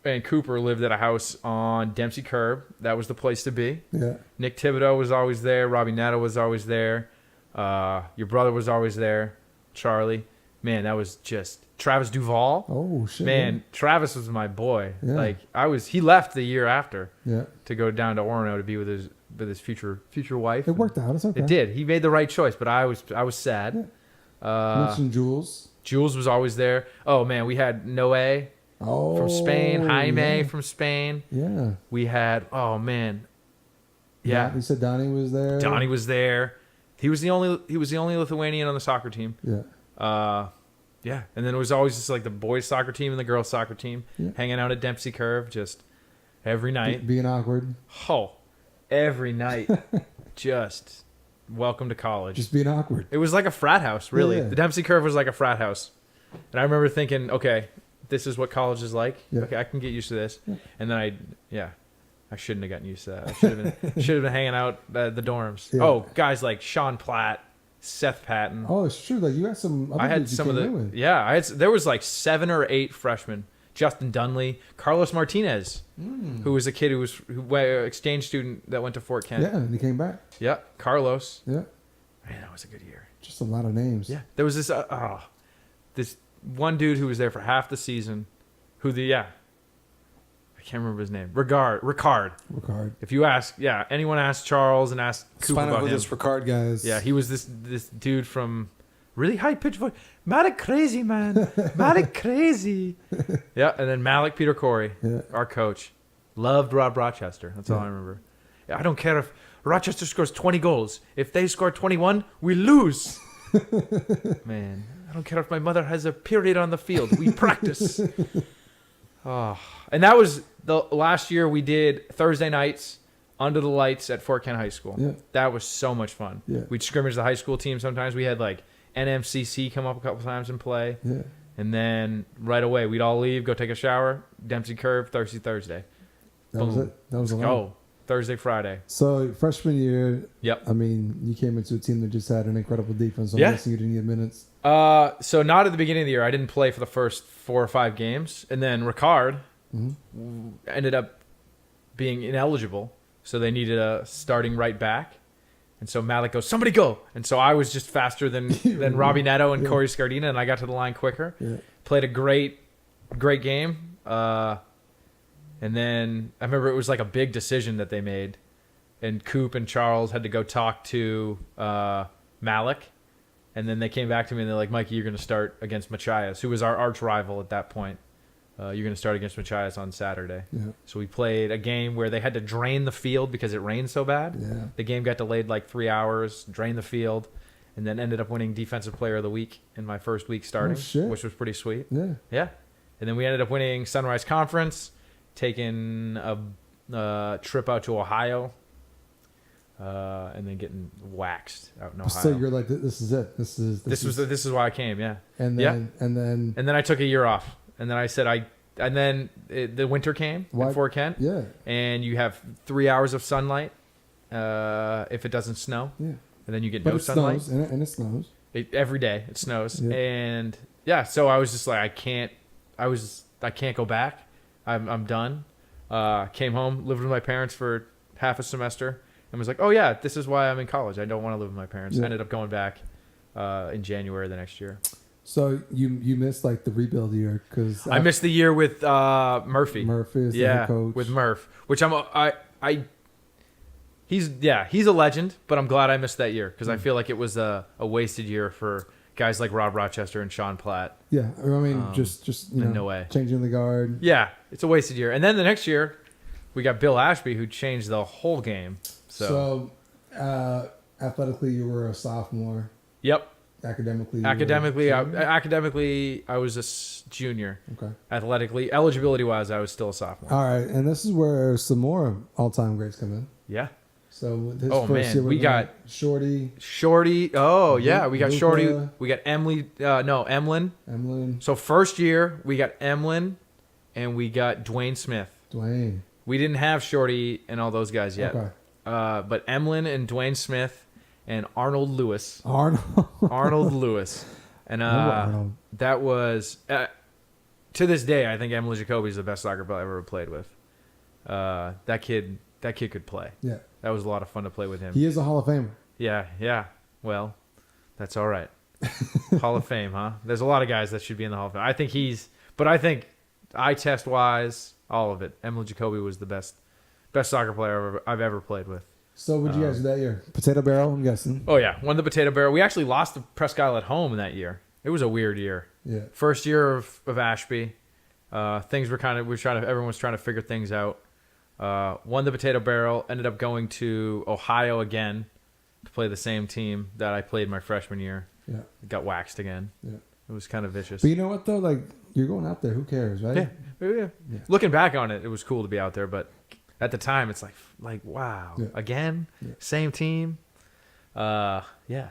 and Cooper lived at a house on Dempsey Curb. That was the place to be. Yeah. Nick Thibodeau was always there. Robbie Nato was always there. Your brother was always there. Charlie. Man, that was just Travis Duvall. Oh shit. Man, Travis was my boy. Yeah. Like he left the year after. Yeah. To go down to Orono to be with his future wife. It worked out. It's okay. It did. He made the right choice, but I was sad. Yeah. Mentioned Jules. Jules was always there. Oh man, we had Noé. From Spain, Jaime from Spain. Yeah. We had, oh man. Yeah. You said Donnie was there. Donnie was there. He was the only Lithuanian on the soccer team. Yeah. Yeah. And then it was always just like the boys soccer team and the girls soccer team hanging out at Dempsey Curve just every night. Being awkward. Oh, every night. Just welcome to college. Just being awkward. It was like a frat house, really. Yeah. The Dempsey Curve was like a frat house. And I remember thinking, okay, this is what college is like. Yeah. Okay, I can get used to this. Yeah. And then I shouldn't have gotten used to that. I should have been hanging out at the dorms. Yeah. Oh, guys like Sean Platt, Seth Patton. Oh, it's true. Like you had some. I had some of the. There was like 7 or 8 freshmen. Justin Dunley, Carlos Martinez, who was a kid who exchange student that went to Fort Kent. Yeah, and he came back. Yeah, Carlos. Yeah. Man, that was a good year. Just a lot of names. Yeah, there was this one dude who was there for half the season, I can't remember his name. Ricard. If you ask, anyone ask Charles and ask Coop find out about who him. this Ricard guy is. Yeah, he was this dude from really high pitched voice. Malik crazy, man. Malik crazy. Yeah, and then Malik Peter Corey, our coach, loved Rob Rochester. That's all I remember. Yeah, I don't care if Rochester scores 20 goals. If they score 21, we lose. Man, I don't care if my mother has a period on the field. We practice. And that was the last year we did Thursday nights under the lights at Fort Kent High School. Yeah. That was so much fun. Yeah. We'd scrimmage the high school team sometimes. We had like NMCC come up a couple times and play. Yeah. And then right away, we'd all leave, go take a shower, Dempsey Curve, Thursday. That was it. That was a lot. Oh, Thursday, Friday. So freshman year, Yep. I mean, you came into a team that just had an incredible defense. So I'm Yeah. guessing you didn't get minutes. So not at the beginning of the year. I didn't play for the first 4 or 5 games. And then Ricard ended up being ineligible. So they needed a starting right back. And so Malik goes, somebody go. And so I was just faster than Robbie Neto and Corey Scardina, and I got to the line quicker. Yeah. Played a great game. And then I remember it was like a big decision that they made. And Coop and Charles had to go talk to Malik. And then they came back to me and they're like, Mikey, you're going to start against Machias, who was our arch rival at that point. You're going to start against Machias on Saturday. Yeah. So we played a game where they had to drain the field because it rained so bad. Yeah. The game got delayed like 3 hours, drained the field, and then ended up winning Defensive Player of the Week in my first week starting, which was pretty sweet. Yeah. Yeah. And then we ended up winning Sunrise Conference, taking a trip out to Ohio, and then getting waxed out in Ohio. So you're like, this is it. This is why I came. Yeah. And then I took a year off, and then I said the winter came in Fort Kent. Yeah. And you have 3 hours of sunlight, if it doesn't snow. Yeah. And then you get but no it sunlight. Snows, and it snows. Every day it snows. Yeah. And yeah, so I was just like, I can't go back. I'm done. Came home, lived with my parents for half a semester, and was like, oh yeah, this is why I'm in college. I don't want to live with my parents. Yeah. Ended up going back in January the next year. So you missed like the rebuild year because I missed the year with Murphy. Murphy is the head coach. With Murph, which he's a legend, but I'm glad I missed that year because I feel like it was a wasted year for guys like Rob Rochester and Sean Platt. Yeah, I mean, just you know, no way. Changing the guard. Yeah, it's a wasted year. And then the next year, we got Bill Ashby, who changed the whole game. So athletically, you were a sophomore. Yep. Academically, academically, I was a junior. Okay. Athletically, eligibility wise, I was still a sophomore. All right, and this is where some more all-time greats come in. Yeah. So this Oh, first man, year we got Shorty, Oh yeah, we got Luka. Shorty. We got Emily. No, Emlyn. Emlyn, So first year we got Emlyn, and we got Dwayne Smith. Dwayne. We didn't have Shorty and all those guys yet. Okay. But Emlyn and Dwayne Smith and Arnold Lewis. Arnold. Arnold Lewis. And Arnold. that was to this day, I think Emily Jacoby is the best soccer player I've ever played with. That kid could play. Yeah. That was a lot of fun to play with him. He is a Hall of Famer. Yeah. Well, that's all right. Hall of Fame, huh? There's a lot of guys that should be in the Hall of Fame. I think eye test wise, all of it. Emily Jacoby was the best soccer player I've ever played with. So what did you guys do that year? Potato Barrel, I'm guessing. Oh yeah, won the Potato Barrel. We actually lost to Presque Isle at home that year. It was a weird year. Yeah. First year of Ashby. Things were everyone was trying to figure things out. Won the Potato Barrel, ended up going to Ohio again to play the same team that I played my freshman year. Yeah. Got waxed again. Yeah. It was kind of vicious. But you know what though? Like you're going out there, who cares, right? Yeah. Looking back on it, it was cool to be out there, but at the time it's like wow, again, same team. Yeah.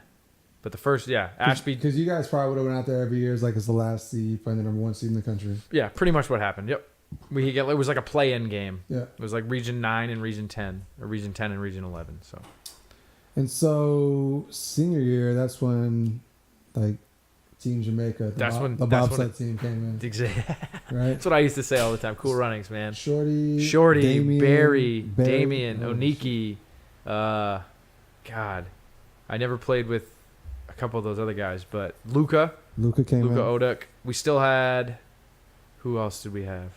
But the first, Ashby. Because you guys probably would have went out there every year as like it's the last seed, probably the number 1 seed in the country. Yeah, pretty much what happened. Yep. It was like a play-in game. Yeah. It was like Region 9 and Region 10, or Region 10 and Region 11. So. And so senior year, that's when like Team Jamaica, the bobsled team came in. Exactly. Right. That's what I used to say all the time. Cool runnings, man. Shorty, Barry, Damien, oh, Oniki. God, I never played with a couple of those other guys, but Luca came in. Oduk. We still had. Who else did we have?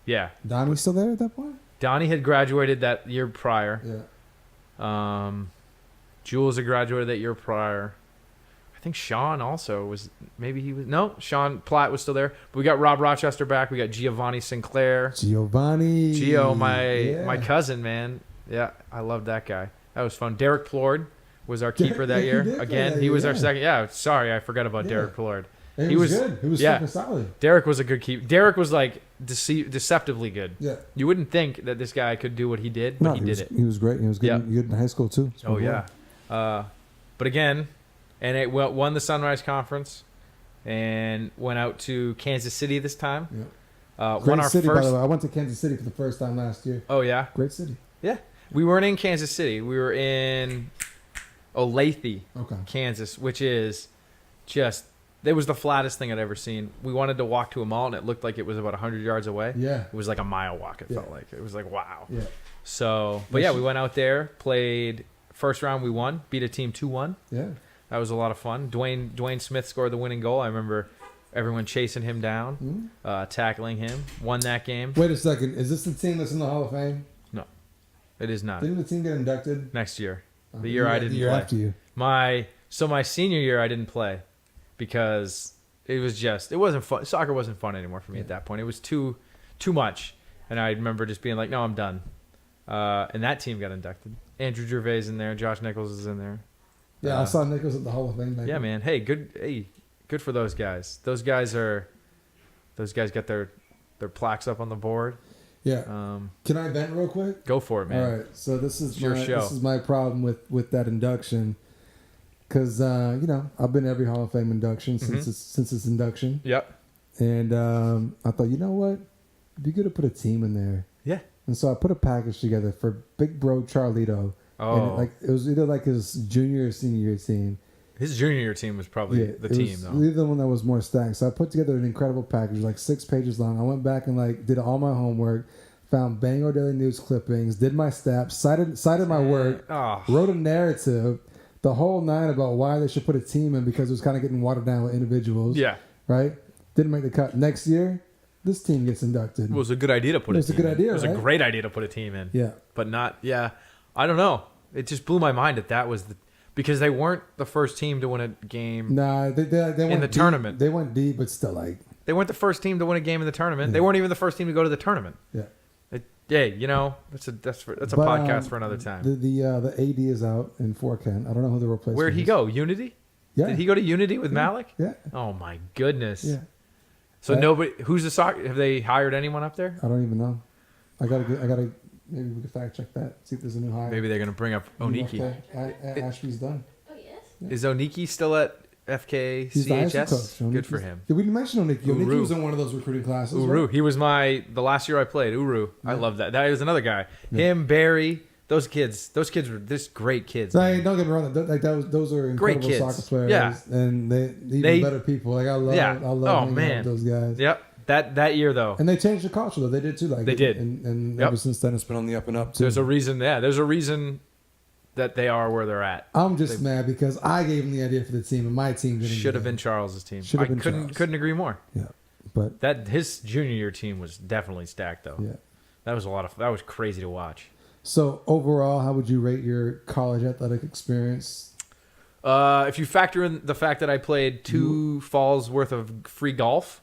Yeah. Donnie still there at that point? Donnie had graduated that year prior. Yeah. Jules had graduated that year prior. I think Sean also was. Maybe he was. No, Sean Platt was still there. But we got Rob Rochester back. We got Giovanni Sinclair. Gio, my cousin, man. Yeah, I loved that guy. That was fun. Derek Plord was our keeper that year. Again, he was our second. Yeah, sorry, I forgot about Derek Plord. He was good. He was fucking solid. Derek was a good keeper. Derek was like deceptively good. Yeah. You wouldn't think that this guy could do what he did, but he did it. He was great. He was good, good in high school too. Oh yeah. But again, and it won the Sunrise Conference, and went out to Kansas City this time. Yeah. Won our city, first. by the way. I went to Kansas City for the first time last year. Oh yeah. Great city. Yeah. We weren't in Kansas City. We were in Olathe, Kansas, which is just. It was the flattest thing I'd ever seen. We wanted to walk to a mall, and it looked like it was about 100 yards away. Yeah. It was like a mile walk, it felt like. It was like, wow. Yeah. So, but we went out there, played first round, we won, beat a team 2-1. Yeah. That was a lot of fun. Dwayne Smith scored the winning goal. I remember everyone chasing him down, tackling him, won that game. Wait a second. Is this the team that's in the Hall of Fame? No, it is not. Didn't the team get inducted? Next year. The year I didn't the year play. after you. My senior year, I didn't play. Because it wasn't fun. Soccer wasn't fun anymore for me at that point. It was too much. And I remember just being like, no, I'm done. And that team got inducted. Andrew Gervais in there. Josh Nichols is in there. Yeah, I saw Nichols at the Hall of Fame. Yeah, man. Hey, good for those guys. Those guys got their plaques up on the board. Yeah. Can I vent real quick? Go for it, man. All right. So this is your show. This is my problem with that induction. Because, I've been to every Hall of Fame induction since its induction. Yep. And I thought, you know what? It'd be good to put a team in there. Yeah. And so I put a package together for Big Bro Charlito. Oh. And it was either like his junior or senior year team. His junior year team was probably the team, though. Either the one that was more stacked. So I put together an incredible package, like 6 pages long. I went back and did all my homework, found Bangor Daily News clippings, did my steps, cited my work, wrote a narrative. The whole nine about why they should put a team in because it was kind of getting watered down with individuals. Yeah. Right? Didn't make the cut. Next year, this team gets inducted. It was a good idea to put a team in. It was a good idea, It was a great idea to put a team in. Yeah. But not, I don't know. It just blew my mind that was because they weren't the first team to win a game they went in the deep. tournament. They went deep, but still They weren't the first team to win a game in the tournament. Yeah. They weren't even the first team to go to the tournament. Yeah. That's a podcast for another time. The AD is out in 4Ken. I don't know who the replacement is. Where'd he go? Unity? Yeah. Did he go to Unity with Malik? Yeah. Oh my goodness. Yeah. So nobody. Who's the soccer? Have they hired anyone up there? I don't even know. I gotta. Maybe we can fact check that. See if there's a new hire. Maybe they're gonna bring up Oniki. Ashby's done. Oh, yes? Is Oniki still at FK He's the ISO CHS? coach. Good for him. Did we mention Oniki? Oniki Uru. was in one of those recruiting classes. Uru. Right? He was the last year I played. Uru. I love that. That was another guy. Him, Barry. Those kids were just great kids. Like, don't get me wrong. Those are Great incredible kids. soccer players. Yeah. And they better people. Like I love hanging out with those guys. Yep. That year though. And they changed the culture though. They did too. Like They did. And Yep. ever since then, it's been on the up and up too. There's a reason. Yeah. There's a reason that they are where they're at. I'm just mad because I gave him the idea for the team, and my team didn't. Should have been Charles's team. Should have been couldn't Charles. couldn't agree more. Yeah, but That his junior year team was definitely stacked though. yeah. That was crazy to watch. So overall, how would you rate your college athletic experience? If you factor in the fact that I played 2 falls worth of free golf,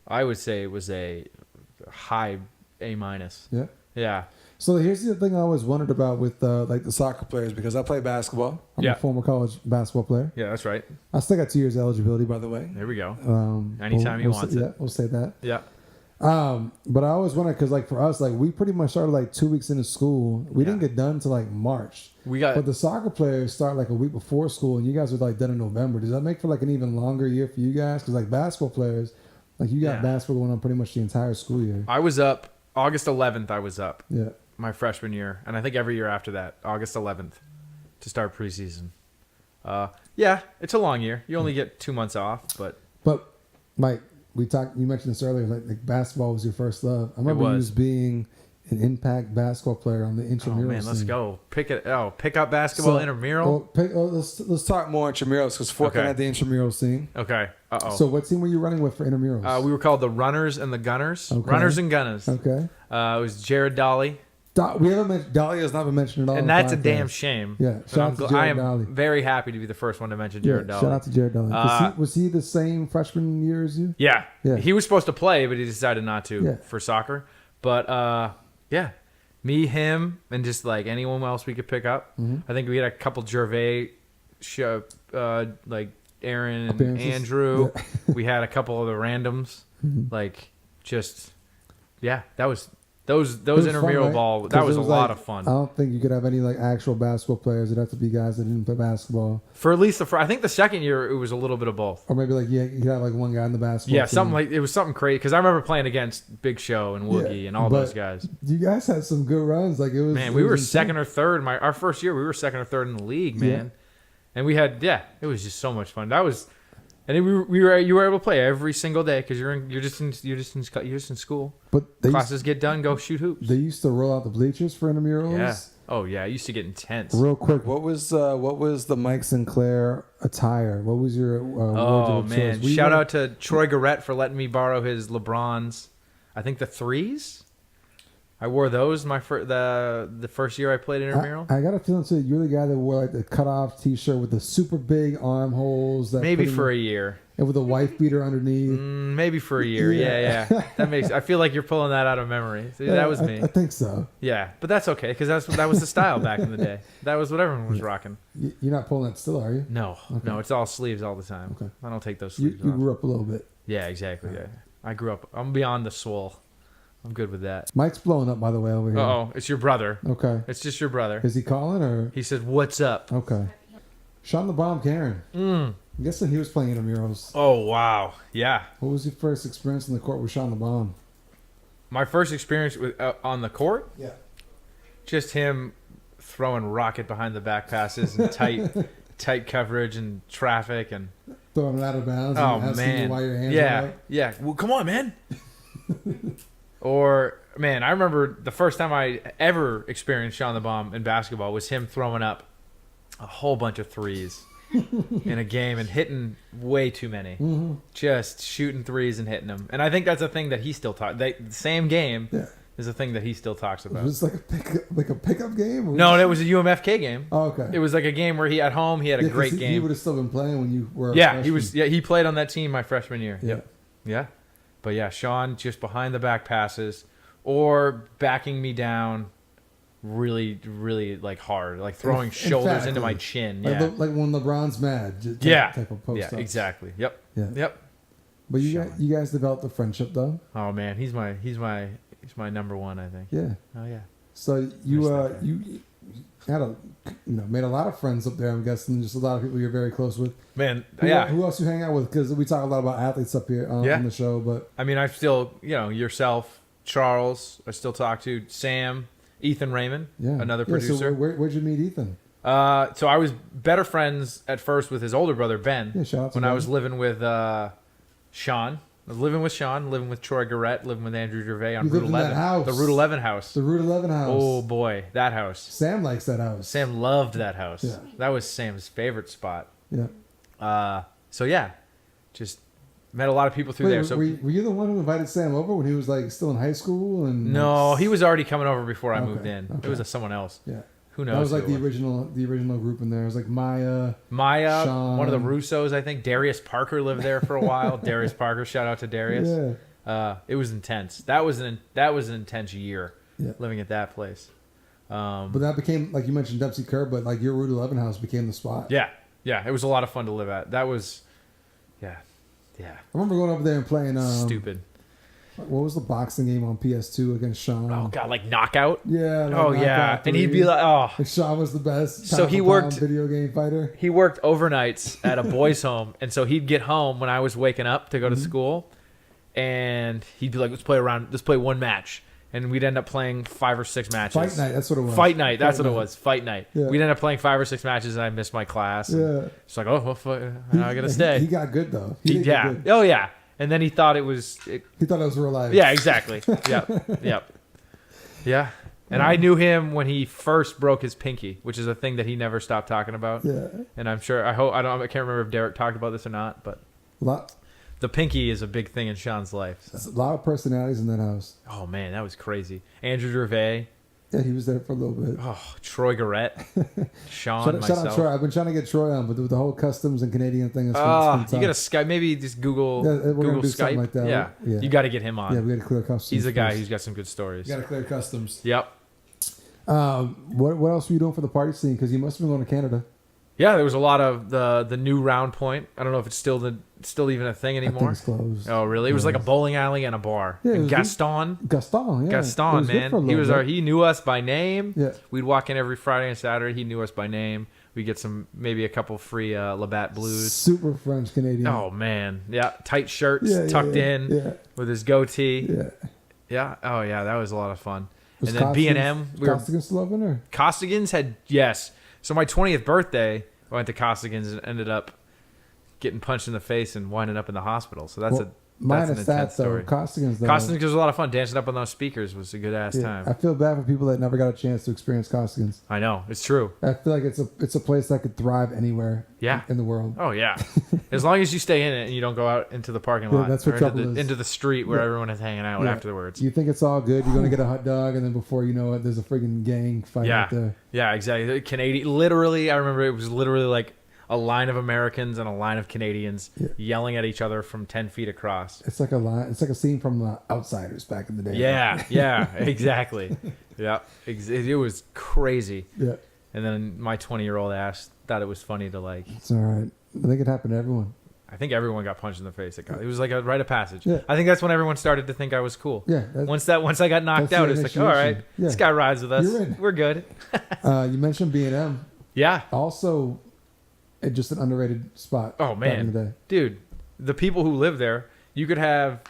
I would say it was a high A minus. Yeah. Yeah. So here's the thing I always wondered about with like the soccer players because I play basketball. I'm Yeah. a former college basketball player. Yeah, that's right. I still got 2 years eligibility, by the way. There we go. Anytime Anytime he wants it. Yeah, we'll say that. Yeah. But I always wonder because like for us, like we pretty much started like 2 weeks into school. We didn't get done till like March. But the soccer players start like a week before school, and you guys are like done in November. Does that make for like an even longer year for you guys? Because like basketball players, like you got basketball going on pretty much the entire school year. I was up August 11th. I was up Yeah. my freshman year, and I think every year after that, August 11th, to start preseason. Yeah, it's a long year. You only get 2 months off, but Mike, you mentioned this earlier. Like basketball was your first love. I remember you was being an impact basketball player on the intramural. Oh man, let's scene. go pick up basketball intramural. Let's talk more intramurals because Fort had the intramural scene. Okay. So what team were you running with for intramurals? We were called the Runners and the Gunners. Okay. Runners and Gunners. Okay. It was Jared Dolly. We haven't mentioned Dahlia has not been mentioned at all. And that's a damn shame. Yeah, shout out to Jared I am Dolly. very happy to be the first one to mention Jared Dolly. Shout out to Jared Dolly. Was he the same freshman year as you? Yeah. Yeah. He was supposed to play, but he decided not to for soccer. But yeah, me, him, and just like anyone else we could pick up. I think we had a couple Gervais, like Aaron and Appearances? Andrew. Yeah. We had a couple of the randoms, like just that was. Those intramural fun, right? ball, that was a lot like, of fun. I don't think you could have any like actual basketball players. It'd have to be guys that didn't play basketball. For at least I think the second year it was a little bit of both. Or maybe like you have like one guy in the basketball. Yeah, team. something like it was something crazy because I remember playing against Big Show and Woogie and all but those guys. You guys had some good runs. Like it was. Man, it we was were intense. second or third. Our first year we were second or third in the league, man. And we had it was just so much fun. That was. And then you were able to play every single day because you're just in school. But classes get done, go shoot hoops. They used to roll out the bleachers for intramurals. Yeah. Oh yeah, it used to get intense. Real quick, what was the Mike Sinclair attire? What was your oh man! Shout out to Troy Garrett for letting me borrow his LeBrons. I think the 3s. I wore those the first year I played intramural. I got a feeling too. You're the guy that wore like the cutoff T-shirt with the super big armholes. That maybe for a year. And with a wife beater underneath. Maybe for a year. Yeah. That makes. I feel like you're pulling that out of memory. See, that was me. I think so. Yeah, but that's okay because that was the style back in the day. That was what everyone was rocking. You're not pulling that still, are you? No, no, it's all sleeves all the time. Okay. I don't take those sleeves You off. grew up a little bit. Yeah, exactly. Yeah, I grew up. I'm beyond the swole. I'm good with that. Mike's blowing up, by the way, over here. Oh, it's your brother. Okay. It's just your brother. Is he calling or? He said, "What's up?" Okay. Sean the Bomb Karen. I'm guessing he was playing intramurals. Oh wow, yeah. What was your first experience in the court with Sean the Bomb? My first experience with on the court, Yeah. just him throwing rocket behind the back passes and tight coverage and traffic and. Throwing it out of bounds Oh and asking man, you why your hands are up. yeah. Well, come on, man. Or man, I remember the first time I ever experienced Sean the Bomb in basketball was him throwing up a whole bunch of threes in a game and hitting way too many. Mm-hmm. Just shooting threes and hitting them. And I think that's a thing that he still talks. The same game is a thing that he still talks about. Was it like a pickup game? Or No, it was a UMFK game. Oh, okay. It was like a game where he at home he had a great game. He would have still been playing when you were. He played on that team my freshman year. Yeah. Yeah. But yeah, Sean just behind the back passes or backing me down really, really like hard, like throwing shoulders into my chin. Like, Yeah, like when LeBron's mad. Type of post yeah, ups. exactly. Yep, Yeah. yep. But you guys developed a friendship though. Oh man, he's my number one, I think. Yeah. Oh yeah. So you Nice stuff, you had made a lot of friends up there. I'm guessing just a lot of people you're very close with. Man, Who, yeah. Who else you hang out with? Because we talk a lot about athletes up here on the show. But I mean, I still, yourself, Charles, I still talk to Sam, Ethan Raymond, another producer. So where'd you meet Ethan? So I was better friends at first with his older brother Ben. Yeah, shout out to when Ben. I was living with Sean. I was living with Sean, living with Troy Garrett, living with Andrew Gervais on You Route lived in 11. that house. The Route 11 house. The Route 11 house. Oh boy, that house. Sam likes that house. Sam loved that house. Yeah. That was Sam's favorite spot. Yeah. So yeah, just met a lot of people through there. So were you the one who invited Sam over when he was like still in high school? And no, he was already coming over before I Okay, moved in. okay. It was someone else. Yeah. Who knows? That was like who the it original group in there. It was like Maya, Sean. one of the Russos, I think. Darius Parker lived there for a while. Darius Parker, shout out to Darius. Yeah. It was intense. That was an intense year Yeah. living at that place. But that became, like you mentioned, Dempsey Curb, but like your Route 11 house became the spot. Yeah, it was a lot of fun to live at. That was, yeah. I remember going over there and playing. Stupid. What was the boxing game on PS2 against Sean? Oh god, like Knockout. Yeah. Like Oh yeah, Knockout and he'd 3. be like, oh. And Sean was the best. So pound he for worked- pound video game fighter. He worked overnights at a boys' home, and so he'd get home when I was waking up to go to school, and he'd be like, let's play one match. And we'd end up playing 5 or 6 matches. Fight night, that's what it was. Fight night, that's what it was. Fight night. Yeah. We'd end up playing 5 or 6 matches, and I missed my class. Yeah. It's like, oh, well, now I gotta stay. He got good though. He did yeah. get good. Oh yeah. And then he thought it was. He thought it was real life. Yeah, exactly. Yep. Yeah. And I knew him when he first broke his pinky, which is a thing that he never stopped talking about. Yeah. And I'm sure, I can't remember if Derek talked about this or not, but the pinky is a big thing in Sean's life. So. A lot of personalities in that house. Oh man, that was crazy. Andrew Gervais. Yeah, he was there for a little bit. Oh, Troy Garrett. Sean, Shout myself. out Troy. I've been trying to get Troy on, but with the whole customs and Canadian thing, it's You been got to Skype. Maybe just Google we're Google gonna do something Skype. like that. Yeah. Yeah. You got to get him on. Yeah, we got to clear customs. He's a guy first. who's got some good stories. Got to clear customs. Yep. What else were you doing for the party scene? Because you must have been going to Canada. Yeah, there was a lot of the new Round Point. I don't know if it's still even a thing I think anymore. it's closed. Oh, really? It was like a bowling alley and a bar. Yeah, it and was Gaston, Gaston, yeah. It Gaston, was good man, for a little bit. he knew us by name. Yeah. We'd walk in every Friday and Saturday. He knew us by name. We get maybe a couple free Labatt Blues. Super French Canadian. Oh man, yeah, tight shirts Yeah, tucked in yeah. with his goatee. Yeah. Yeah. Oh yeah, that was a lot of fun. Was and then B&M, Costigan's still open or? Costigan's had yes. So my 20th birthday, I went to Costigan's and ended up getting punched in the face and winding up in the hospital. So that's an minus intense that though. story. Costigan's though. Costigan's was a lot of fun. Dancing up on those speakers was a good ass Yeah, time. I feel bad for people that never got a chance to experience Costigan's. I know it's true. I feel like it's a place that could thrive anywhere. Yeah. In the world. Oh yeah, as long as you stay in it and you don't go out into the parking lot that's what or trouble is. into the street where everyone is hanging out Yeah. afterwards. You think it's all good. You're going to get a hot dog, and then before you know it, there's a friggin' gang fight out there. Yeah, exactly. Canadian. Literally, I remember it was literally like a line of Americans and a line of Canadians yelling at each other from 10 feet across. It's like a line. It's like a scene from Outsiders back in the day. Yeah, exactly. Yeah, it was crazy. Yeah. And then my 20-year-old ass thought it was funny to like. It's all right. I think it happened to everyone. I think everyone got punched in the face. It was like a rite of passage. Yeah. I think that's when everyone started to think I was cool. Yeah. Once I got knocked that's out, the it's like, all right, initiation. Yeah. this guy rides with us. You're in. We're good. You mentioned B&M. Yeah. Also, just an underrated spot. Oh back in the man, day. dude, the people who live there, you could have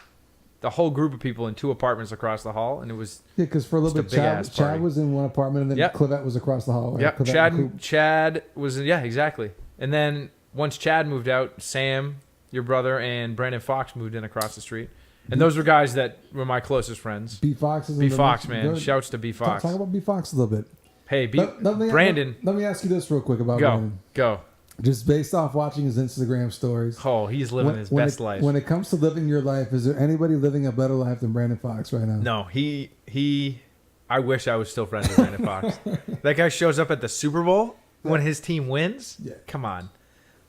the whole group of people in 2 apartments across the hall, and it was Yeah, because for a little just bit, a big-ass Chad party. was in one apartment, and then Yep. Clivette was across the hall. Right? Yep, Clivette and Coop. Chad was exactly. And then once Chad moved out, Sam, your brother, and Brandon Fox moved in across the street, and those were guys that were my closest friends. B Fox is in B the Fox, mix. man, Good. shouts to B Fox. Talk about B Fox a little bit. Hey, Brandon. Let me ask you this real quick about Brandon. Go. Just based off watching his Instagram stories. Oh, he's living his best life. When it comes to living your life, is there anybody living a better life than Brandon Fox right now? No, he. I wish I was still friends with Brandon Fox. That guy shows up at the Super Bowl when his team wins. Yeah. Come on.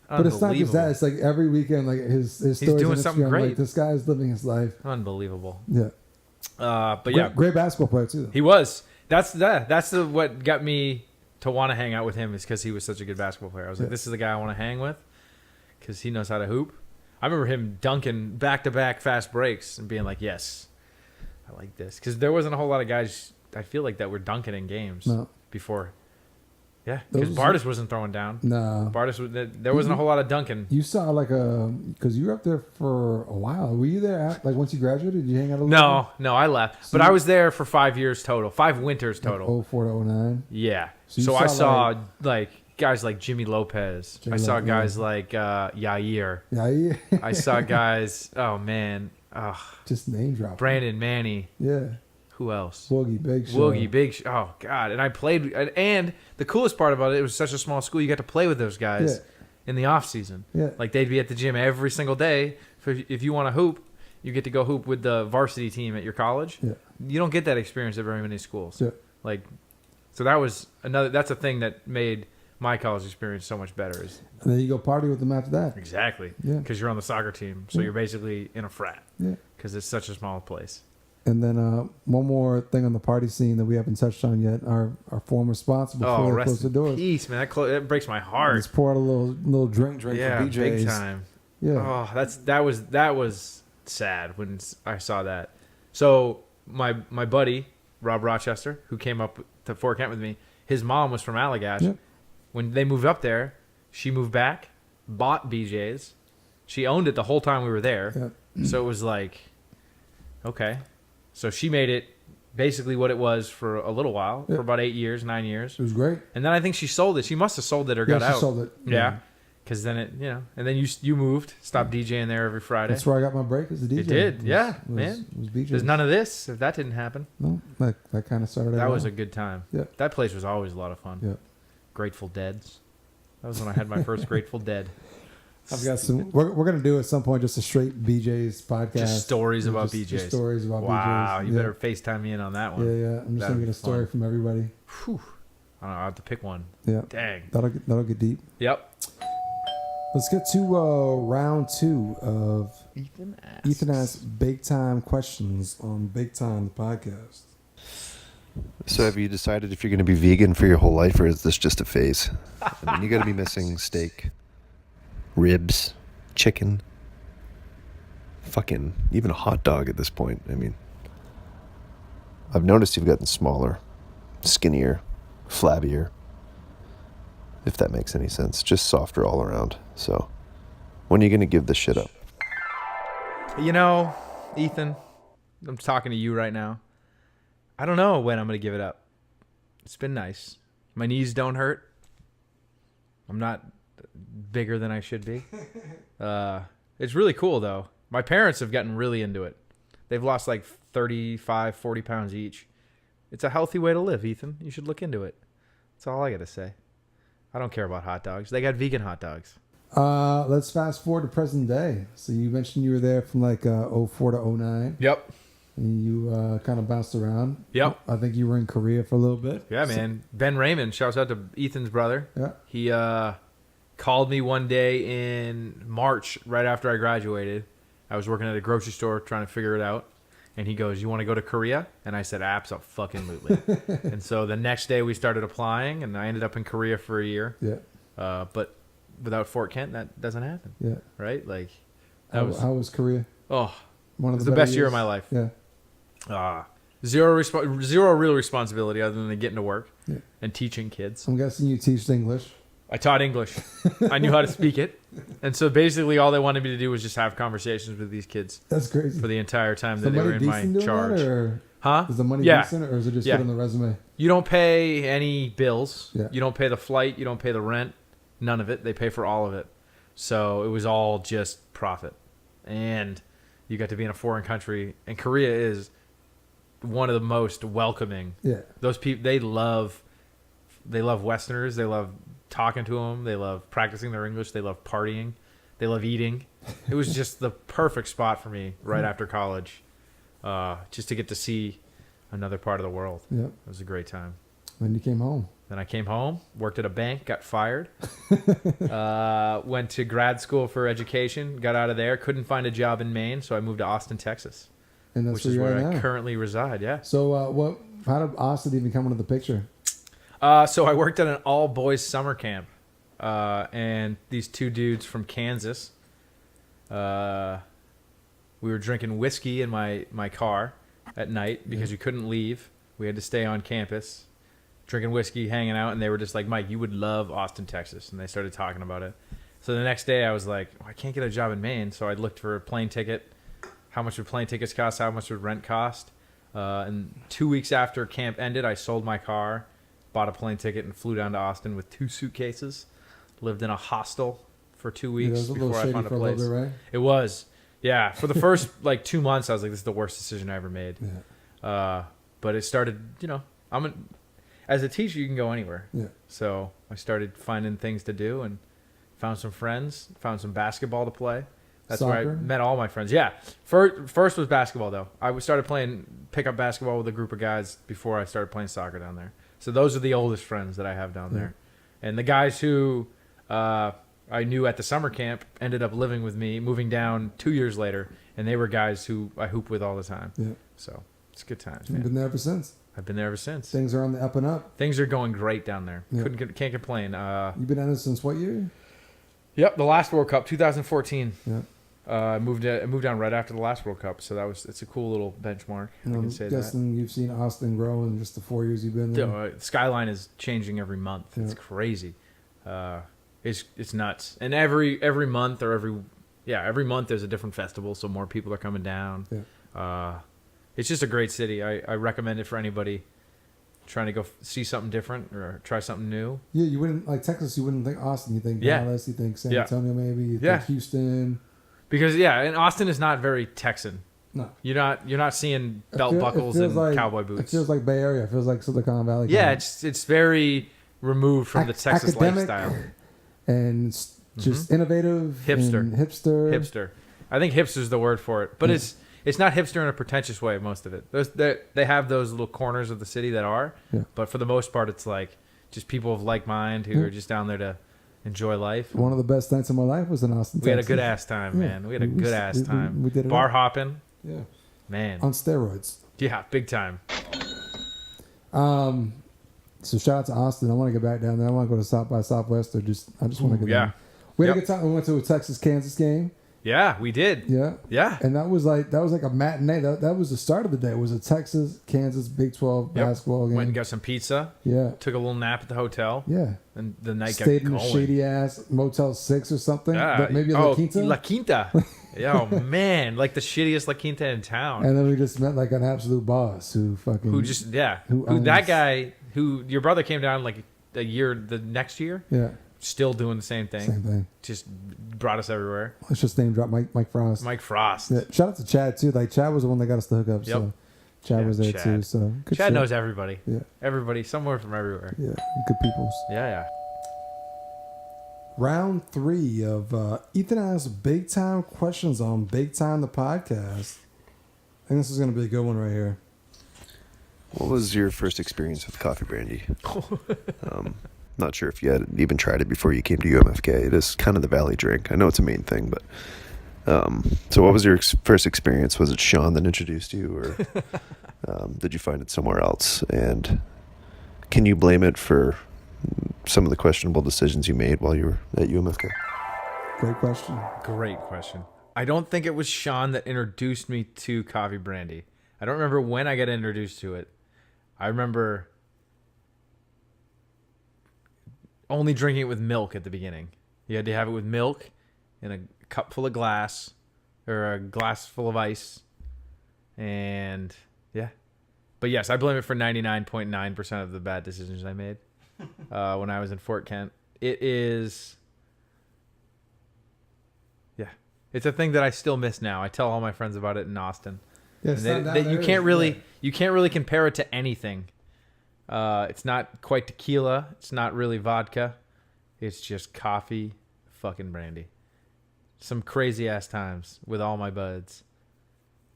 But it's not just that. It's like every weekend, like his stories doing on something Instagram, great. Like, this guy's living his life. Unbelievable. Yeah. But yeah, Great basketball player too. he was. That's what got me to want to hang out with him is because he was such a good basketball player. I was like, this is the guy I want to hang with because he knows how to hoop. I remember him dunking back-to-back fast breaks and being like, yes, I like this. Because there wasn't a whole lot of guys, I feel like, that were dunking in games before. Yeah, because Bartis wasn't throwing down. No. There wasn't a whole lot of dunking. You saw like because you were up there for a while. Were you there like once you graduated? Did you hang out a little bit? No, I left. But I was there for 5 years total, 5 winters total. Like 04 to 09? Yeah. So I saw like guys like Jimmy Lopez. I saw guys like Yair. Yair. I saw guys, oh man. Just name drop. Brandon Manny. Yeah. Who else? Woogie Big Show. Oh God! And I played. And the coolest part about it was such a small school. You got to play with those guys in the off season. Yeah. Like they'd be at the gym every single day. If you want to hoop, you get to go hoop with the varsity team at your college. Yeah. You don't get that experience at very many schools. Yeah. Like, so that was another. That's a thing that made my college experience so much better. And then you go party with them after that. Exactly. Yeah. Because you're on the soccer team, so you're basically in a frat. Yeah. Because it's such a small place. And then one more thing on the party scene that we haven't touched on yet, our former sponsor before they close the doors. Peace, man. That breaks my heart. Let's pour out a little drink for BJ's. Big time. Yeah. Oh, that was sad when I saw that. So my buddy Rob Rochester, who came up to Fort Kent with me, his mom was from Allagash. Yep. When they moved up there, she moved back, bought BJ's. She owned it the whole time we were there. Yep. So it was like, okay. So she made it basically what it was for a little while, for about 8 years, 9 years. It was great. And then I think she sold it. She must have sold it or got out. She sold it. Yeah. Because then and then you moved, stopped DJing there every Friday. That's where I got my break as a DJ. It did, man. It was BJ's. There's none of this if that didn't happen. No, that kind of started. That was a good time. Yeah. That place was always a lot of fun. Yeah. Grateful Deads. That was when I had my first Grateful Dead. I've got some. We're gonna do at some point just a straight BJ's podcast. Just stories about BJ's. Just stories about BJ's. Wow, you better FaceTime me in on that one. Yeah. I'm just gonna get a story from everybody. Whew. I don't know. I have to pick one. Yeah. Dang. That'll get deep. Yep. Let's get to round 2 of Ethan asks big time questions on Big Time the podcast. So have you decided if you're going to be vegan for your whole life, or is this just a phase? I mean, you got to be missing steak, ribs, chicken, fucking even a hot dog at this point. I mean, I've noticed you've gotten smaller, skinnier, flabbier, if that makes any sense. Just softer all around. So when are you going to give this shit up? You know, Ethan, I'm talking to you right now. I don't know when I'm going to give it up. It's been nice. My knees don't hurt. I'm not bigger than I should be. It's really cool, though. My parents have gotten really into it. They've lost like 35, 40 pounds each. It's a healthy way to live, Ethan. You should look into it. That's all I got to say. I don't care about hot dogs. They got vegan hot dogs. Let's fast forward to present day. So you mentioned you were there from like 04 to 09. Yep. And you kind of bounced around. Yep. I think you were in Korea for a little bit. Yeah, man. Ben Raymond, shouts out to Ethan's brother. Yeah. He called me one day in March, right after I graduated. I was working at a grocery store trying to figure it out. And he goes, "You want to go to Korea?" And I said, "Abso-fucking-lutely." And so the next day we started applying, and I ended up in Korea for a year. Yeah. But without Fort Kent, that doesn't happen. Yeah. Right? Like, How was Korea? Oh, One it of was the the better best year of years? my life. Yeah. Zero real responsibility other than getting to work and teaching kids. I'm guessing you teach English. I taught English. I knew how to speak it. And so basically all they wanted me to do was just have conversations with these kids That's crazy. for the entire time Is that the they were money in my decent doing charge. that, or Huh? is the money Yeah. decent, or is it just Yeah. good on the resume? You don't pay any bills. Yeah. You don't pay the flight. You don't pay the rent. None of it. They pay for all of it. So it was all just profit. And you got to be in a foreign country. And Korea is one of the most welcoming. Yeah. Those people, they love Westerners. They love talking to them. They love practicing their English. They love partying. They love eating. It was just the perfect spot for me right after college, just to get to see another part of the world. Yeah. It was a great time. When you came home. Then I came home, worked at a bank, got fired, went to grad school for education, got out of there, couldn't find a job in Maine, so I moved to Austin, Texas, And that's which is where where you're at I now. currently reside. Yeah. So How did Austin even come into the picture? So I worked at an all boys summer camp, and these two dudes from Kansas. We were drinking whiskey in my car at night because you couldn't leave. We had to stay on campus, drinking whiskey, hanging out, and they were just like, Mike, you would love Austin, Texas. And they started talking about it. So the next day I was like, I can't get a job in Maine. So I looked for a plane ticket. How much would plane tickets cost? How much would rent cost? And 2 weeks after camp ended, I sold my car, bought a plane ticket, and flew down to Austin with 2 suitcases. Lived in a hostel for 2 weeks before I found a place. Bit, right? It was. Yeah. For the first 2 months, I was like, this is the worst decision I ever made. Yeah. But it started, as a teacher, you can go anywhere. Yeah. So I started finding things to do and found some friends, found some basketball to play. That's where I met all my friends. Yeah. First was basketball, though. I started playing pickup basketball with a group of guys before I started playing soccer down there. So those are the oldest friends that I have down there. And the guys who I knew at the summer camp ended up living with me, moving down 2 years later, and they were guys who I hoop with all the time. Yeah. So it's good times, man. You've been there ever since? I've been there ever since. Things are on the up and up. Things are going great down there. Yeah. Can't complain. You've been down there since what year? Yep, the last World Cup, 2014. Yeah. I moved down right after the last World Cup, so it's a cool little benchmark. I can say that. I'm guessing you've seen Austin grow in just the 4 years you've been there. The skyline is changing every month. Yeah. It's crazy. It's nuts. And every month every month there's a different festival, so more people are coming down. Yeah. It's just a great city. I recommend it for anybody trying to go see something different or try something new. Yeah, you wouldn't like Texas. You wouldn't think Austin. You think Dallas. You think San Antonio. Maybe you think Houston. Because and Austin is not very Texan. No, you're not seeing belt buckles and cowboy boots. It feels like Bay Area. It feels like Silicon Valley. Yeah, it's very removed from the Texas lifestyle, and just innovative, hipster, and hipster. I think hipster is the word for it, but it's not hipster in a pretentious way. Most of it, they have those little corners of the city that are, but for the most part, it's like just people of like mind who are just down there to enjoy life. One of the best nights of my life was in Austin, Texas. We had a good ass time, man. We had a good ass time. We did it bar hopping. Yeah. Man. On steroids. Yeah, big time. So shout out to Austin. I want to get back down there. I want to go to South by Southwest I just want to get down. We had a good time. We went to a Texas-Kansas game. Yeah, we did. Yeah. Yeah. And that was like a matinee. That was the start of the day. It was a Texas-Kansas Big 12 basketball game. Went and got some pizza. Yeah. Took a little nap at the hotel. Yeah. And the night stayed got going. in a shady-ass Motel 6 or something. Yeah. Maybe La Quinta? La Quinta. Oh, man. Like the shittiest La Quinta in town. And then we just met like an absolute boss who that guy who your brother came down like the next year. Yeah. Still doing the same thing. Same thing. Just brought us everywhere. Let's just name drop Mike Frost. Mike Frost. Yeah. Shout out to Chad too. Like Chad was the one that got us the hookup. Yep. So Chad was there too. So good Chad knows everybody. Yeah. Everybody somewhere from everywhere. Yeah. Good peoples. Yeah. Round 3 of Ethan asks big time questions on Big Time the podcast. I think this is gonna be a good one right here. What was your first experience with coffee brandy? Not sure if you had even tried it before you came to UMFK. It is kind of the valley drink. I know it's a main thing, but so what was your first experience? Was it Sean that introduced you, or did you find it somewhere else? And can you blame it for some of the questionable decisions you made while you were at UMFK? Great question. I don't think it was Sean that introduced me to coffee brandy. I don't remember when I got introduced to it. I remember only drinking it with milk at the beginning. You had to have it with milk in a cup full of glass or a glass full of ice. And yeah. But yes, I blame it for 99.9% of the bad decisions I made when I was in Fort Kent. It is... Yeah. It's a thing that I still miss now. I tell all my friends about it in Austin. Yeah, you can't really compare it to anything. It's not quite tequila. It's not really vodka. It's just coffee, fucking brandy. Some crazy ass times with all my buds,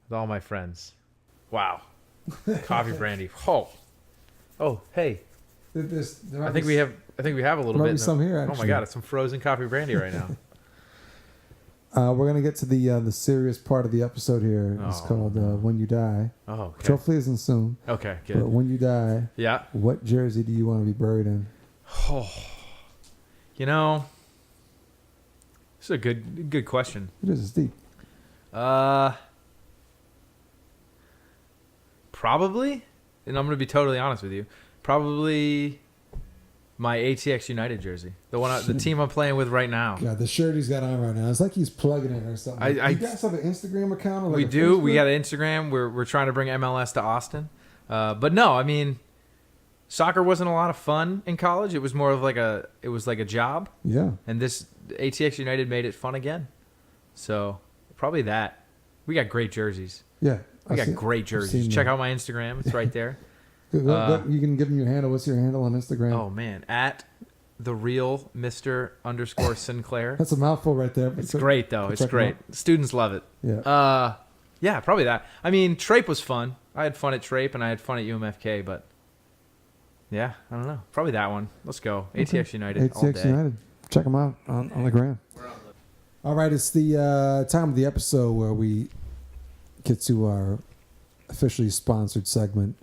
with all my friends. Wow, coffee brandy. Oh, hey. I think we have a little bit. Some here. Actually. Oh my god, it's some frozen coffee brandy right now. We're gonna get to the serious part of the episode here. It's called "When You Die," Oh, which hopefully isn't soon. okay, But good. when you die, Yeah. what jersey do you want to be buried in? Oh, you know, this is a good question. It is. It's deep. Probably, and I'm gonna be totally honest with you. Probably my ATX United jersey, the team I'm playing with right now. God, the shirt he's got on right now. It's like he's plugging it or something. I- you guys have an Instagram account? Or like We a do. We Facebook? got an Instagram. We're trying to bring MLS to Austin. But no, I mean, soccer wasn't a lot of fun in college. It was more of like a job. Yeah. And this ATX United made it fun again. So probably that. We got great jerseys. Yeah. We got great jerseys. Check out my Instagram. It's right there. You can give him your handle. What's your handle on Instagram? Oh man, at the real Mr. _ Sinclair. That's a mouthful right there. It's great though. It's check 'em great. out. Students love it. Yeah. Yeah, probably that. I mean, Trape was fun. I had fun at Trape and I had fun at UMFK, but yeah, I don't know. Probably that one. Let's go. ATX United all ATX day. United. Check them out on the gram. All right, it's the time of the episode where we get to our officially sponsored segment.